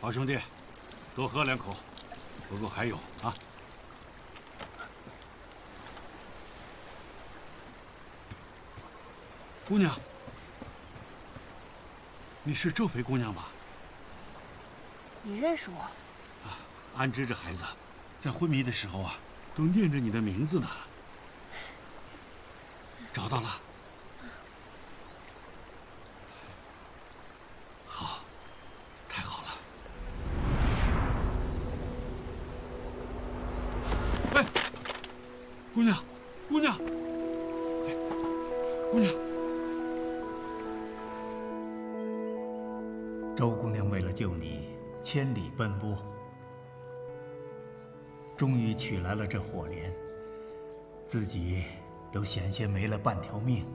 好兄弟，多喝2口，不够还有啊。姑娘，你是周肥姑娘吧？你认识我？安之这孩子，在昏迷的时候啊，都念着你的名字呢。找到了。好，太好了。哎，姑娘，姑娘，哎，姑娘。周姑娘为了救你，千里奔波，终于取来了这火莲，自己都险些没了半条命。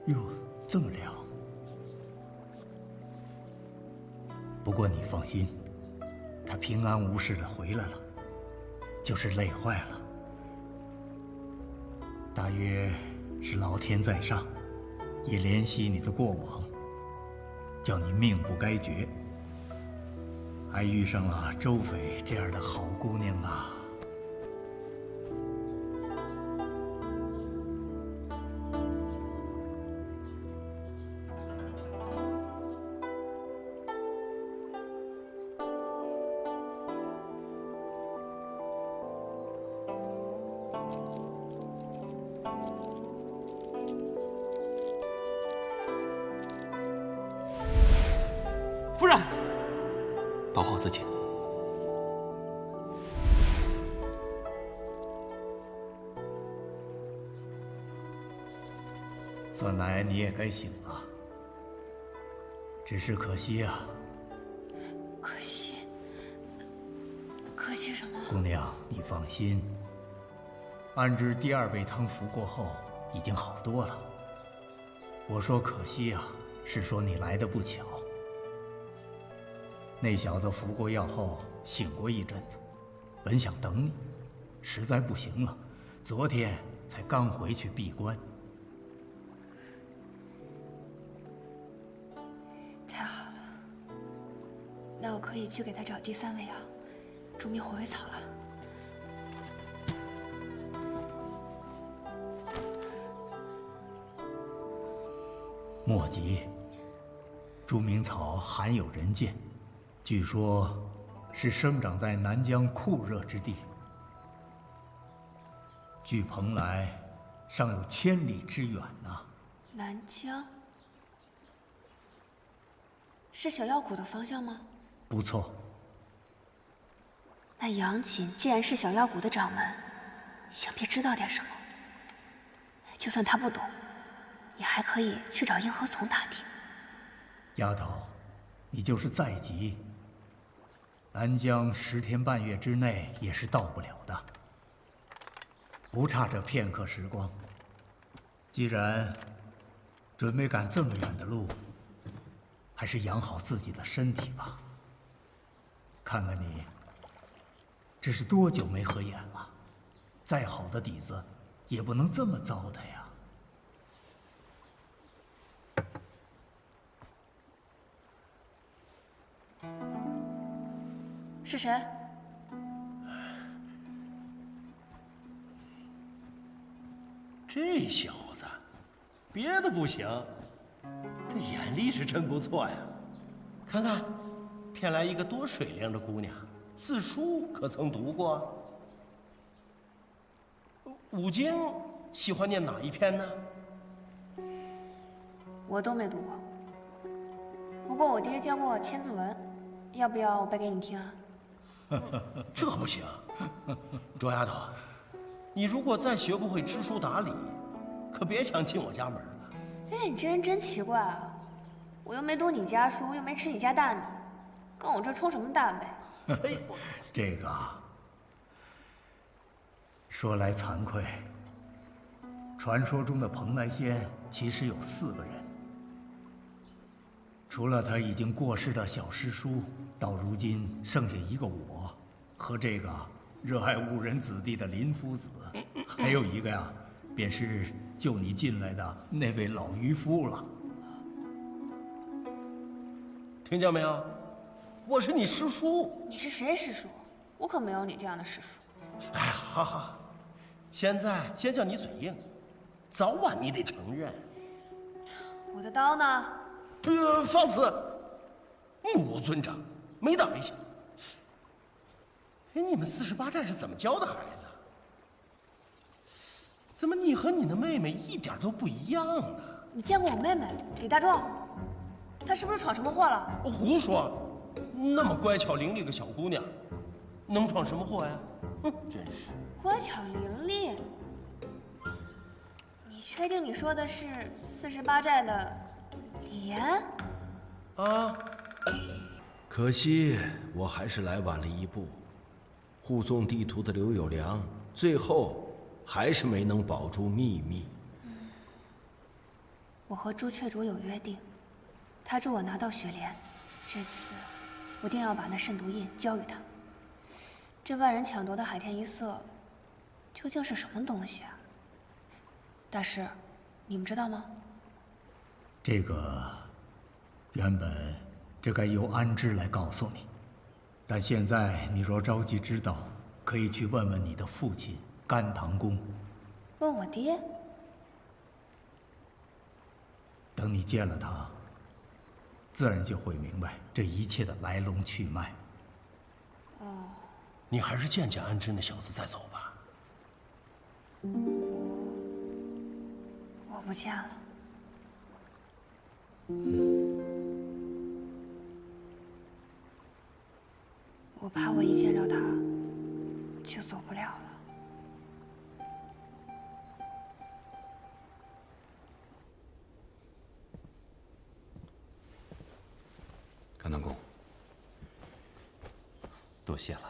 哟，这么亮。不过你放心，他平安无事的回来了，就是累坏了。大约是老天在上，也怜惜你的过往，叫你命不该绝，还遇上了周斐这样的好姑娘啊！夫人，保好自己。算来你也该醒了，只是可惜啊。可惜？可惜什么？姑娘，你放心，安之第2味汤服过后已经好多了。我说可惜啊，是说你来得不巧。那小子服过药后醒过一阵子，本想等你，实在不行了，昨天才刚回去闭关。太好了，那我可以去给他找第3味药，筑迷火尾草了。莫急，筑明草罕有人见。据说，是生长在南疆酷热之地。据蓬莱，尚有1000里之远呢。南疆是小药谷的方向吗？不错。那杨锦既然是小妖谷的掌门，想必知道点什么。就算他不懂，也还可以去找硬核丛打听。丫头，你就是再急，南疆10天半月之内也是到不了的，不差这片刻时光。既然准备赶这么远的路，还是养好自己的身体吧。看看你，这是多久没合眼了？再好的底子，也不能这么糟蹋呀。是谁？这小子，别的不行，这眼力是真不错呀。看看，骗来一个多水灵的姑娘，字书可曾读过？五经喜欢念哪一篇呢？我都没读过，不过我爹教过我千字文，要不要我背给你听啊？这不行，卓丫头，你如果再学不会知书达理，可别想进我家门了。哎，你这人真奇怪啊！我又没读你家书，又没吃你家大米，跟我这冲什么淡呗？这个说来惭愧，传说中的蓬莱仙其实有4个人，除了他已经过世的小师叔，到如今剩下一个我，和这个热爱误人子弟的林夫子，还有一个呀，便是救你进来的那位老渔夫了。听见没有？我是你师叔。你是谁师叔？我可没有你这样的师叔。哎，好好，现在先叫你嘴硬，早晚你得承认。我的刀呢？放肆！目无尊长，没大没小。哎，你们48寨是怎么教的孩子？怎么你和你的妹妹一点都不一样呢？你见过我妹妹李大壮？她是不是闯什么祸了？胡说！那么乖巧伶俐个小姑娘，能闯什么祸呀？哼，真是乖巧伶俐。你确定你说的是48寨的李岩？啊！可惜我还是来晚了一步。护送地图的刘有良，最后还是没能保住秘密。我和朱雀主有约定，他助我拿到雪莲，这次我定要把那慎毒印交予他。这万人抢夺的海天一色，究竟是什么东西啊？大师，你们知道吗？这个原本这该由安之来告诉你，但现在你若着急知道，可以去问问你的父亲甘棠公。问我爹？等你见了他，自然就会明白这一切的来龙去脉。哦，你还是见见安之那小子再走吧。我不见了。我怕我一见着他，就走不了了。甘棠公，多谢了。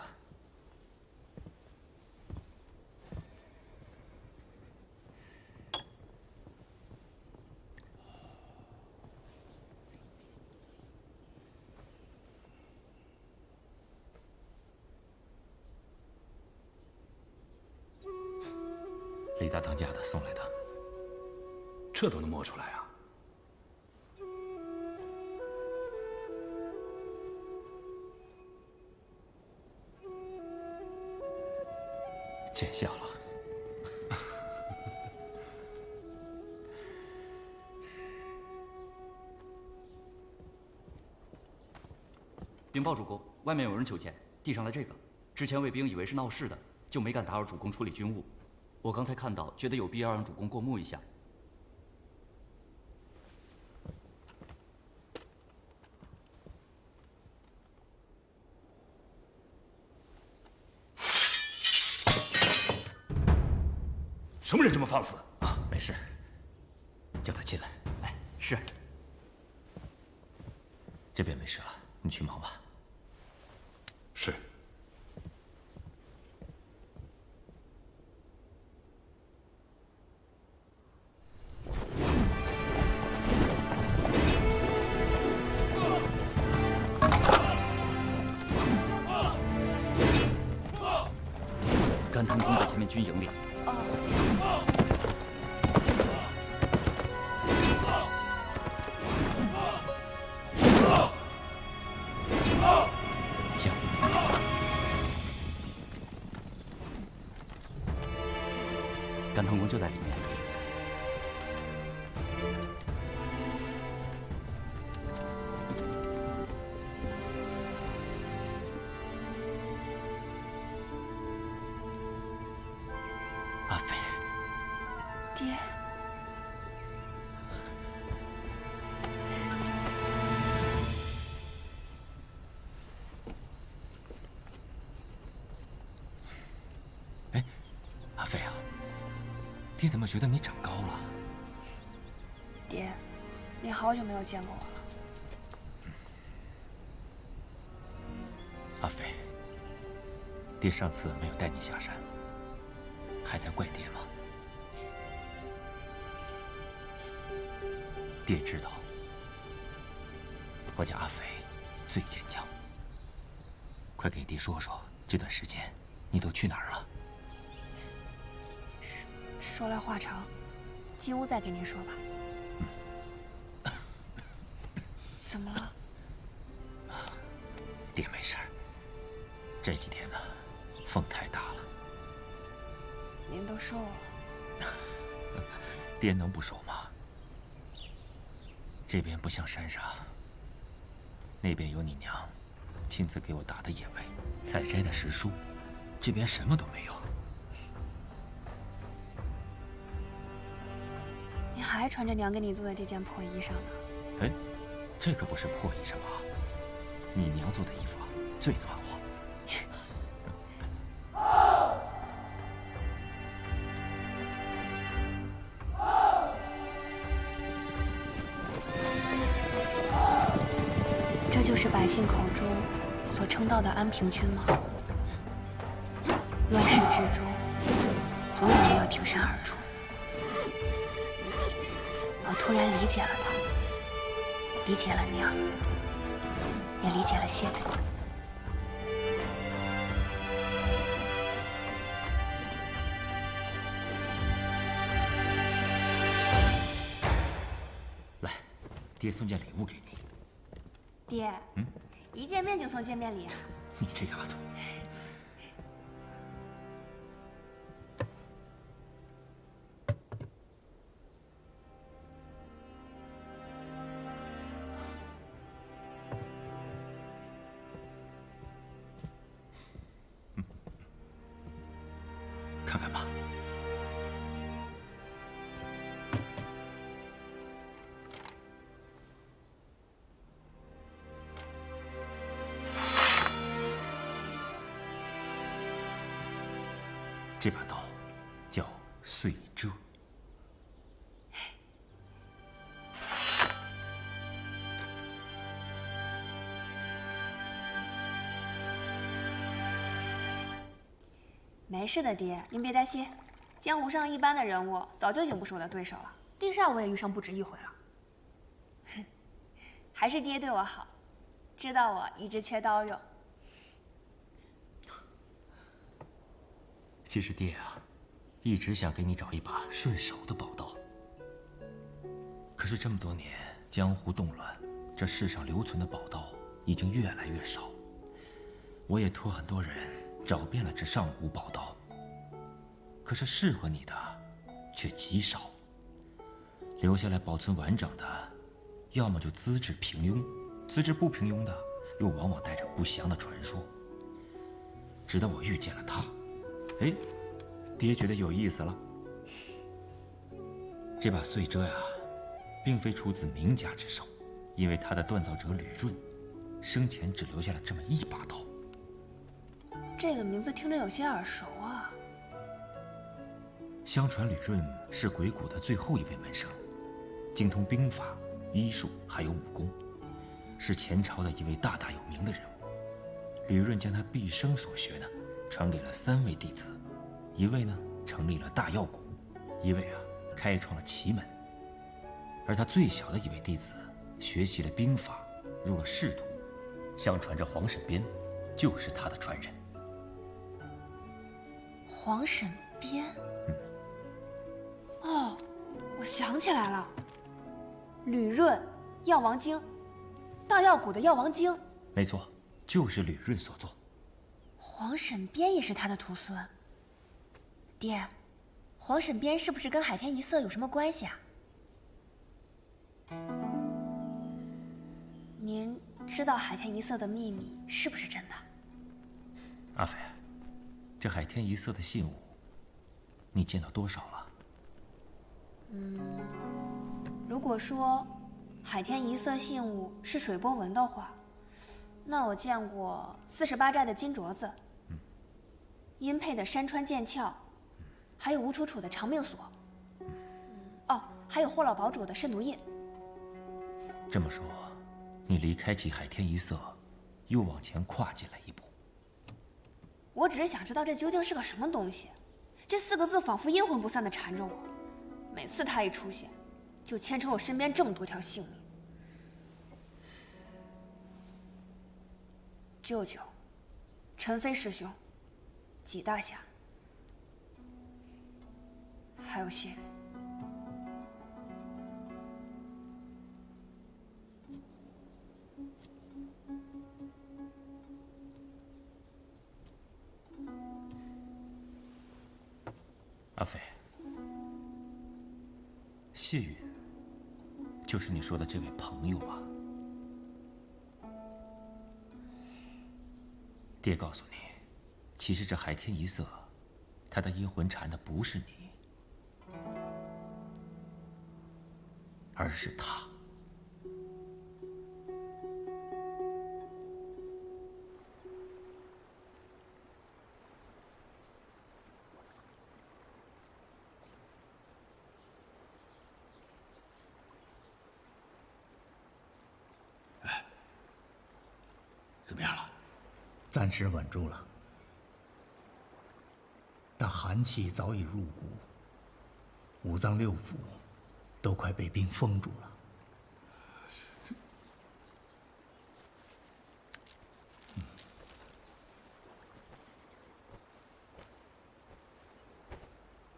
李大当家的送来的，这都能摸出来啊？见笑了。禀报主公，外面有人求见，递上来这个。之前卫兵以为是闹事的，就没敢打扰主公处理军务。我刚才看到，觉得有必要让主公过目一下。什么人这么放肆？啊，没事，叫他进来。哎，是。这边没事了，你去忙吧。是。甘棠公在前面军营里。将。甘棠公就在里面。阿飞，爹，哎，阿飞啊，爹怎么觉得你长高了？爹，你好久没有见过我了。阿飞，爹上次没有带你下山。还在怪爹吗？爹知道，我家阿飞最坚强。快给爹说说，这段时间你都去哪儿了？说来话长，进屋再给您说吧。怎么了？爹没事儿。这几天呢，风太大了。您都瘦了，爹能不瘦吗？这边不像山上，那边有你娘亲自给我打的野味，采摘的时蔬，这边什么都没有。你还穿着娘给你做的这件破衣裳呢？哎，这可不是破衣裳啊，你娘做的衣服啊，最暖和。这就是百姓口中所称道的安平君吗？乱世之中，总有人要挺身而出。我突然理解了他，理解了娘，也理解了谢公。来，爹送件礼物给你。爹，一见面就送见面礼啊？你这丫头。看看吧。这把刀叫碎遮。没事的，爹，您别担心。江湖上一般的人物早就已经不是我的对手了，地上我也遇上不止一回了。还是爹对我好，知道我一直缺刀用。其实爹啊，一直想给你找一把顺手的宝刀。可是这么多年江湖动乱，这世上留存的宝刀已经越来越少。我也托很多人找遍了这上古宝刀，可是适合你的却极少。留下来保存完整的，要么就资质平庸，资质不平庸的又往往带着不祥的传说。直到我遇见了他，哎，爹觉得有意思了。这把碎遮呀，并非出自名家之手，因为他的锻造者吕润，生前只留下了这么一把刀。这个名字听着有些耳熟啊。相传吕润是鬼谷的最后一位门生，精通兵法、医术还有武功，是前朝的一位大有名的人物。吕润将他毕生所学呢，传给了3位弟子，一位呢成立了大药谷，一位开创了奇门，而他最小的一位弟子学习了兵法，入了仕途。相传这黄沈边就是他的传人。黄沈边。哦，我想起来了，吕润，药王经，大药谷的药王经。没错，就是吕润所作。黄沈边也是他的徒孙。爹，黄沈边是不是跟海天一色有什么关系啊？您知道海天一色的秘密是不是真的？阿飞，这海天一色的信物，你见到多少了？如果说海天一色信物是水波纹的话，那我见过48寨的金镯子，殷沛的山川剑鞘，还有吴楚楚的长命锁，还有霍老堡主的慎独印。这么说，你离开起海天一色，又往前跨进了一步。我只是想知道这究竟是个什么东西，这4个字仿佛阴魂不散地缠着我，每次他一出现，就牵扯我身边这么多条性命。舅舅，陈飞师兄，纪大侠，还有谢雨。阿飞，谢允就是你说的这位朋友吧？爹告诉你，其实这海天一色，他的阴魂缠的不是你，而是他。怎么样了？暂时稳住了，但寒气早已入骨，五脏六腑都快被冰封住了。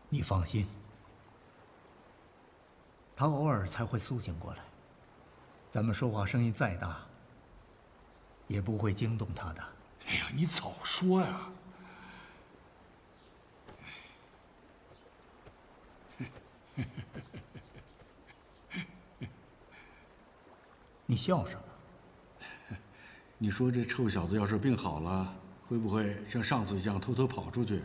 你放心，他偶尔才会苏醒过来，咱们说话声音再大，也不会惊动他的。哎呀，你早说呀！你笑什么？你说这臭小子要是病好了，会不会像上次一样偷偷跑出去，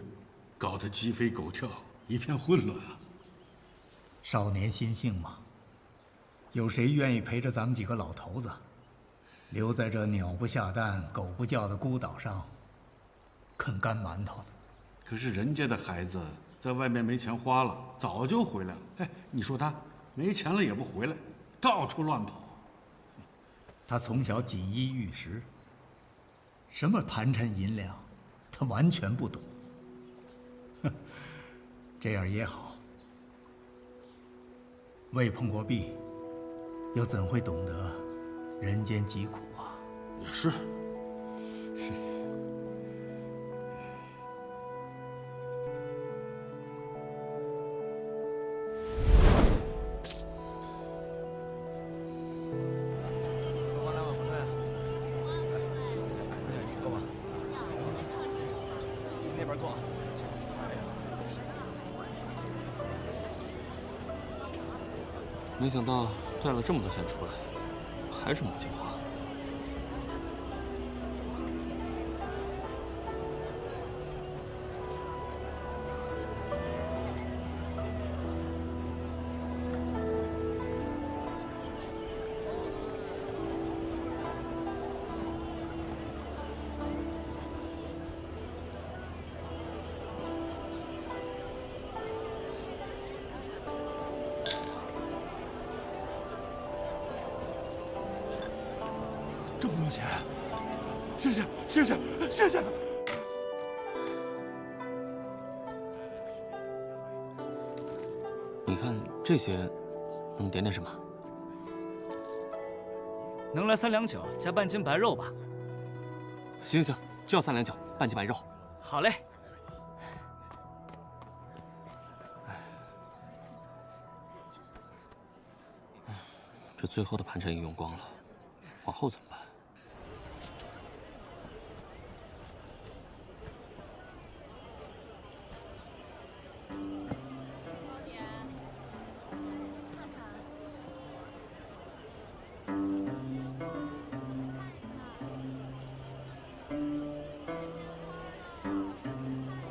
搞得鸡飞狗跳，一片混乱啊？少年心性嘛，有谁愿意陪着咱们几个老头子？留在这鸟不下蛋、狗不叫的孤岛上，啃干馒头呢？可是人家的孩子在外面没钱花了，早就回来了。哎，你说他没钱了也不回来，到处乱跑。他从小锦衣玉食，什么盘缠银两，他完全不懂。哼，这样也好，未碰过壁，又怎会懂得人间疾苦啊？也是。没想到带了这么多钱出来，还这么不听话。这么多钱，谢谢谢谢谢谢。你看这些，能点点什么？能来3两酒加半斤白肉吧？行，就要3两酒，半斤白肉。好嘞。这最后的盘缠也用光了，往后怎么办？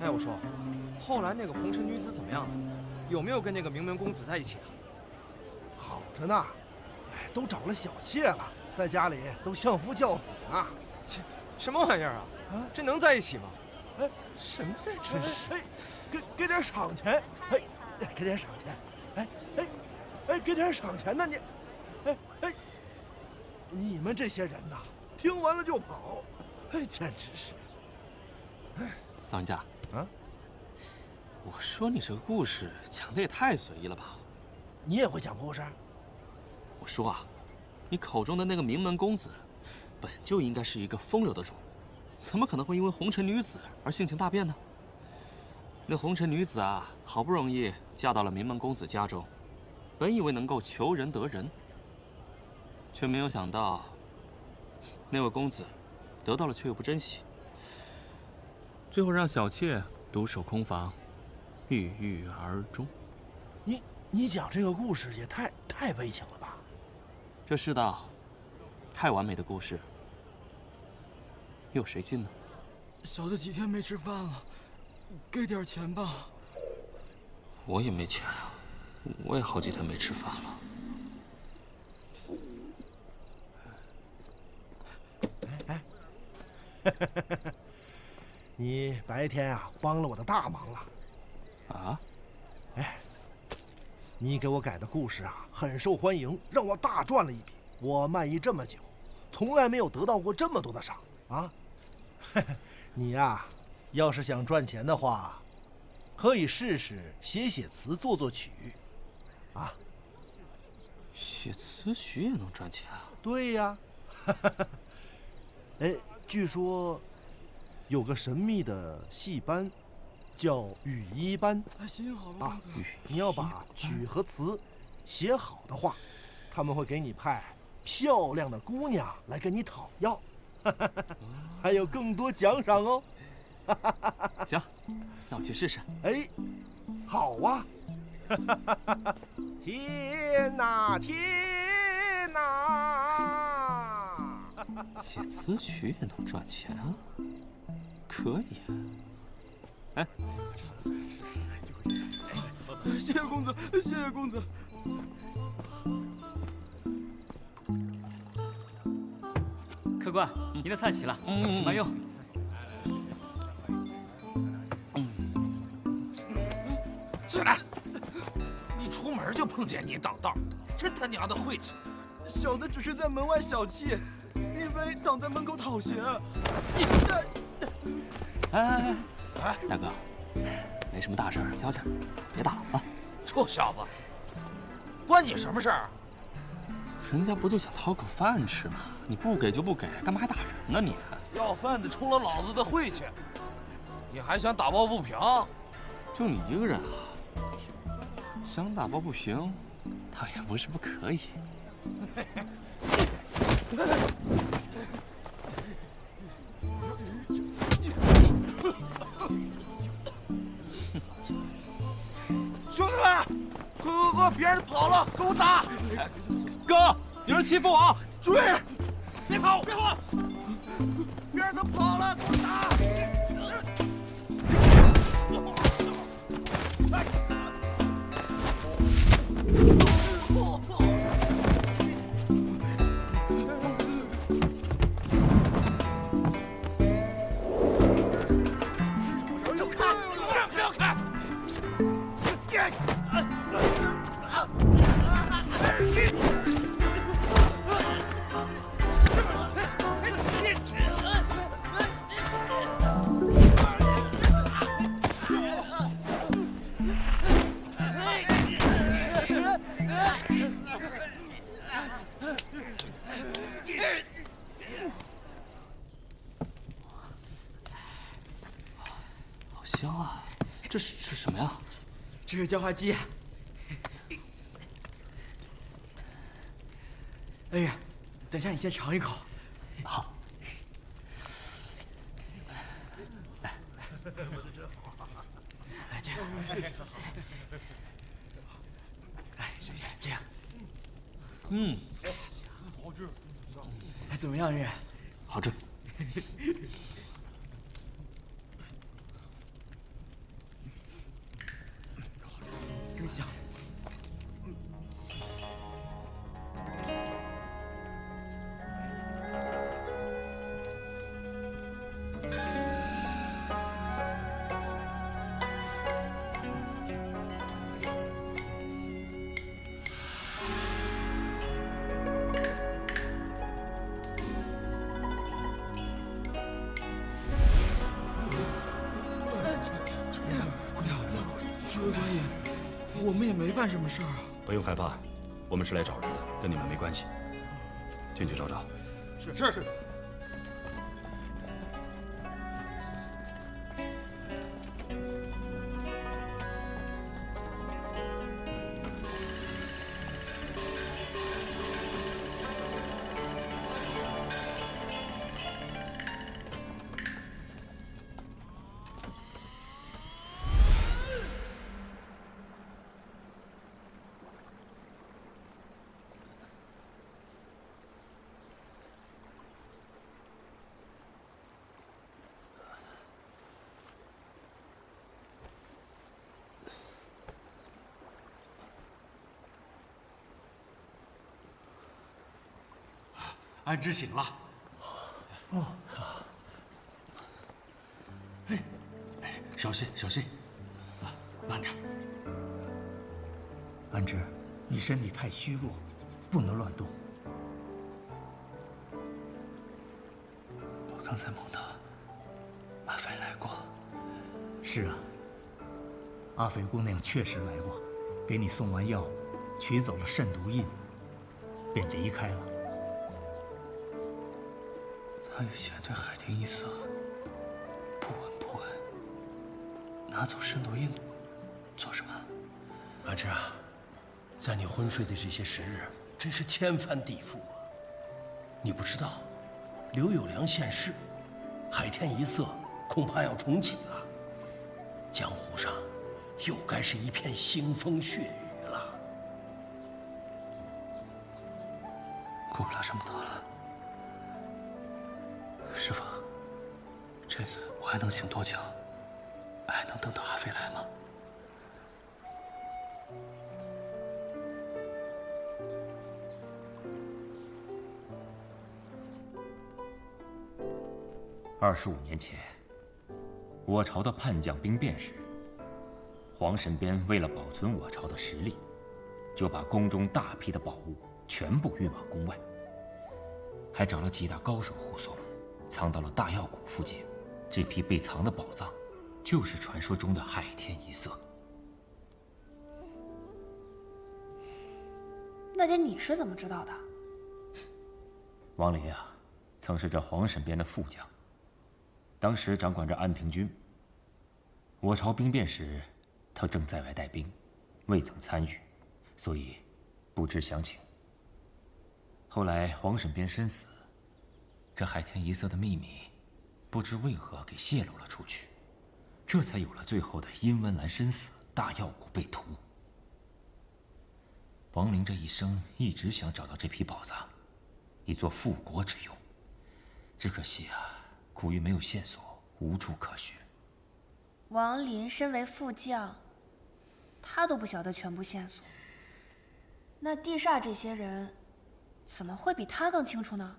哎，我说，后来那个红尘女子怎么样了？有没有跟那个名门公子在一起啊？好着呢，哎，都找了小妾了，在家里都相夫教子呢。切，什么玩意儿啊？啊，这能在一起吗？哎，什么呀？真是！哎，给点赏钱，哎，给点赏钱，给点赏钱呢你，你们这些人呐，听完了就跑，哎，简直是！哎，老人家啊，我说你这个故事讲的也太随意了吧？你也会讲故事？我说啊，你口中的那个名门公子，本就应该是一个风流的主，怎么可能会因为红尘女子而性情大变呢？那红尘女子啊，好不容易嫁到了名门公子家中，本以为能够求人得人，却没有想到，那位公子得到了却又不珍惜，最后让小妾独守空房，郁郁而终。你讲这个故事也太悲情了吧？这世道，太完美的故事，有谁信呢？小的几天没吃饭了，给点钱吧。我也没钱啊，我也好几天没吃饭了。你白天啊帮了我的大忙了。啊？哎，你给我改的故事啊很受欢迎，让我大赚了一笔。我卖艺这么久，从来没有得到过这么多的赏啊！你呀，要是想赚钱的话，可以试试写词作曲，啊。写词曲也能赚钱啊？对呀。哎，据说有个神秘的戏班，叫羽衣班。行，好了，公子。你要把曲和词写好的话，他们会给你派漂亮的姑娘来跟你讨要，还有更多奖赏哦。行，那我去试试。哎，好啊！天哪，天哪！写词曲也能赚钱啊？可以啊。哎，谢谢公子，谢谢公子。客官，您的菜齐了，请慢用。起来！你出门就碰见你挡道，真他娘的晦气！小的只是在门外小憩，并非挡在门口讨嫌。哎，大哥，没什么大事，消气儿，别打了啊！臭小子，关你什么事儿？人家不就想讨口饭吃吗？你不给就不给，干嘛还打人呢你？要饭的出了老子的晦气，你还想打抱不平？就你一个人啊？想打抱不平，倒也不是不可以。兄弟们，快！别人跑了，给我打！哥，有人欺负我！追！别跑！别跑！别人都跑了，给我打！香啊！这是什么呀？这是叫花鸡。哎呀，等下你先尝一口。好。来，这样，谢谢。哎，谢谢，这样。好吃。哎，怎么样，日？好吃。真香。诸位官爷，我们也没犯什么事儿啊。不用害怕，我们是来找人的，跟你们没关系。进去找找。是。安之醒了。哦。哎，小心，小心！啊，慢点。安之，你身体太虚弱，不能乱动。我刚才梦到阿飞来过。是啊，阿飞姑娘确实来过，给你送完药，取走了肾毒印，便离开了。他以前对海天一色不闻不问，拿走肾毒印做什么？阿芝啊，在你昏睡的这些时日，真是天翻地覆啊！你不知道，刘有良现世，海天一色恐怕要重启了，江湖上又该是一片腥风血雨了。顾不了这么多了。师傅，这次我还能醒多久？还能等到阿飞来吗？25年前，我朝的叛将兵变时，皇神鞭为了保存我朝的实力，就把宫中大批的宝物全部运往宫外，还找了几大高手护送，藏到了大药谷附近。这批被藏的宝藏，就是传说中的海天一色。那点你是怎么知道的？王林啊，曾是这皇神鞭的副将，当时掌管着安平军。我朝兵变时，他正在外带兵，未曾参与，所以不知详情。后来皇神鞭身死，这海天一色的秘密，不知为何给泄露了出去，这才有了最后的殷温岚身死，大药谷被屠。王陵这一生一直想找到这批宝藏，以作复国之用，只可惜啊，苦于没有线索，无处可寻。王林身为副将，他都不晓得全部线索，那地煞这些人，怎么会比他更清楚呢？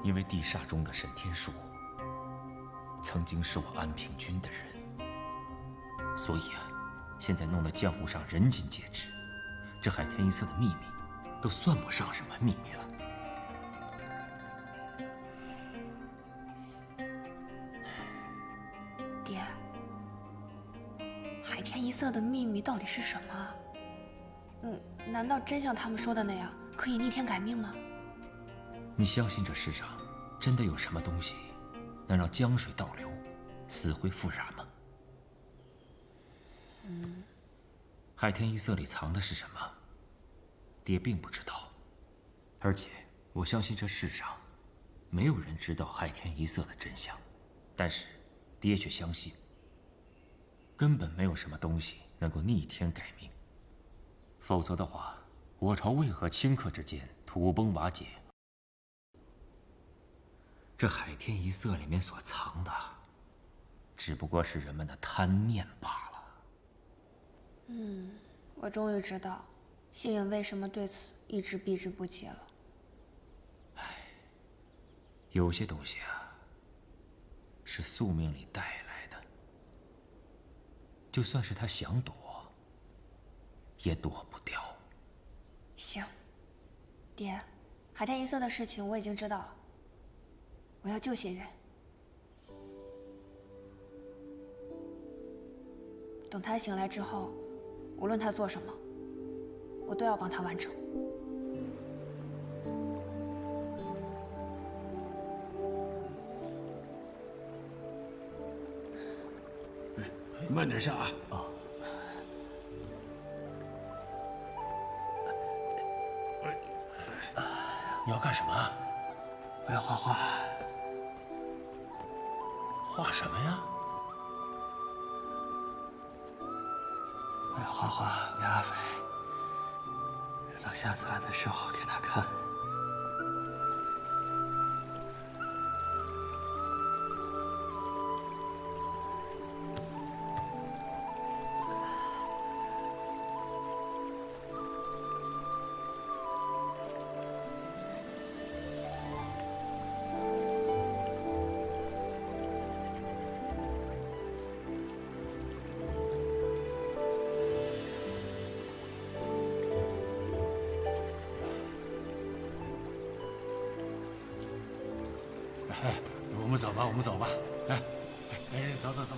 因为地煞中的沈天树曾经是我安平军的人，所以啊，现在弄得江湖上人尽皆知，这海天一色的秘密都算不上什么秘密了。爹，海天一色的秘密到底是什么？难道真像他们说的那样，可以逆天改命吗？你相信这世上真的有什么东西能让江水倒流，死灰复燃吗？海天一色里藏的是什么，爹并不知道。而且我相信这世上没有人知道海天一色的真相，但是爹却相信，根本没有什么东西能够逆天改命。否则的话，我朝为何顷刻之间土崩瓦解？这海天一色里面所藏的，只不过是人们的贪念罢了。我终于知道，谢允为什么对此一直避之不及了。有些东西啊，是宿命里带来的，就算是他想躲，也躲不掉。行，爹，海天一色的事情我已经知道了，我要救谢允。等他醒来之后，无论他做什么，我都要帮他完成。慢点下啊！你要干什么？我要画画。画什么呀？我要画画给阿飞，等到下次来的时候给他看。我们走吧，我们走吧。哎，走走走。